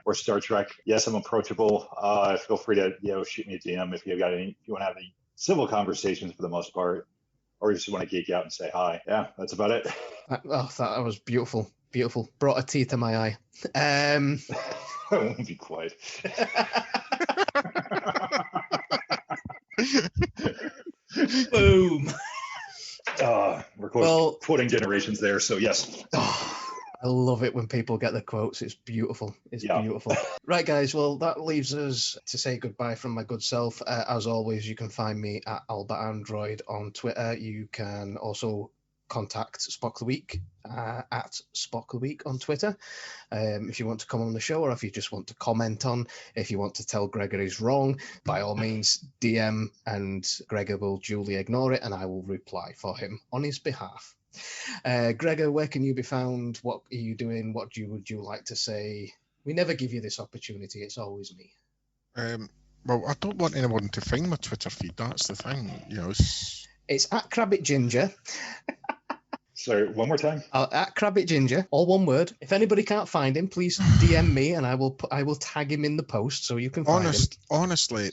C: or Star Trek. Yes, I'm approachable. Feel free to shoot me a DM if you want to have any civil conversations for the most part, or you just want to geek out and say hi. Yeah, that's about it.
A: That was beautiful. Beautiful. Brought a tear to my eye.
C: I won't be quiet.
A: Boom.
C: We're quoting generations there, so yes.
A: I love it when people get the quotes. It's beautiful. It's beautiful. Right, guys. Well, that leaves us to say goodbye from my good self. As always, you can find me at Albert Android on Twitter. You can also contact Spock the Week at Spock the Week on Twitter. If you want to come on the show, or if you just want to comment on, if you want to tell Gregor he's wrong, by all means, DM, and Gregor will duly ignore it, and I will reply for him on his behalf. Gregor, where can you be found? What are you doing? What would you like to say? We never give you this opportunity. It's always me.
D: Well, I don't want anyone to find my Twitter feed. That's the thing.
A: It's at Crabbit Ginger.
C: Sorry, one more time.
A: At Crabbit Ginger, all one word. If anybody can't find him, please DM me, and I will tag him in the post so you can find him.
D: Honestly,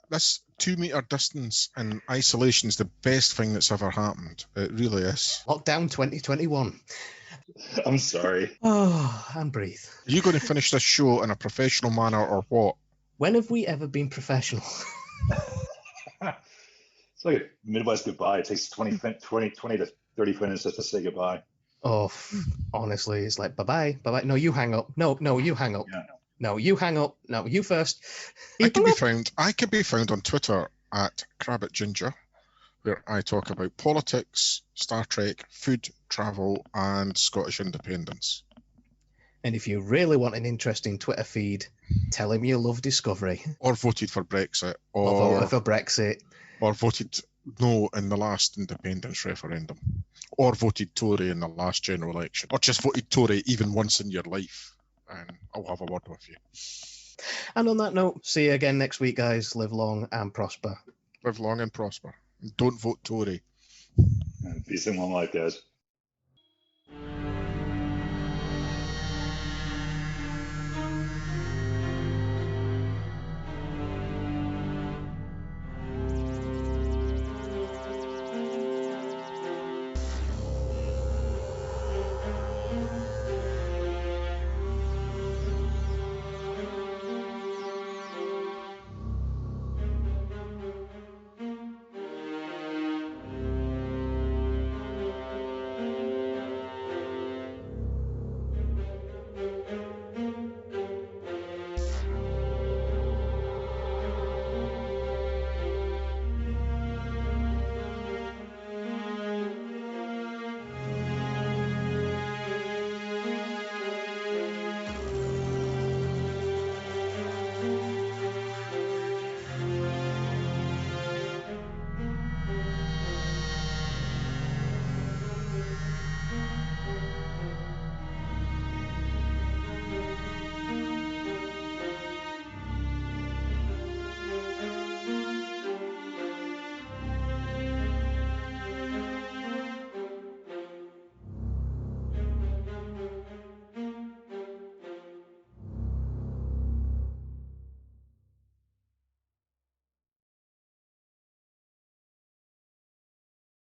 D: this 2 meter distance in isolation is the best thing that's ever happened. It really is.
A: Lockdown 2021.
C: I'm sorry.
A: And breathe.
D: Are you going to finish this show in a professional manner or what?
A: When have we ever been professional?
C: It's like a Midwest goodbye. It takes 20 to 30 minutes just to say goodbye.
A: Oh, honestly, it's like bye-bye, bye-bye. No, you hang up. No, you hang up.
C: Yeah.
A: No, you hang up. No, you first.
D: I can be found on Twitter at Crabbit Ginger, where I talk about politics, Star Trek, food, travel, and Scottish independence.
A: And if you really want an interesting Twitter feed, tell him you love Discovery.
D: Or voted for Brexit.
A: Or voted for Brexit.
D: Or voted no in the last independence referendum. Or voted Tory in the last general election. Or just voted Tory even once in your life. And I'll have a word with you.
A: And on that note, see you again next week, guys. Live long and prosper.
D: Live long and prosper. Don't vote Tory.
C: Peace and long life, guys.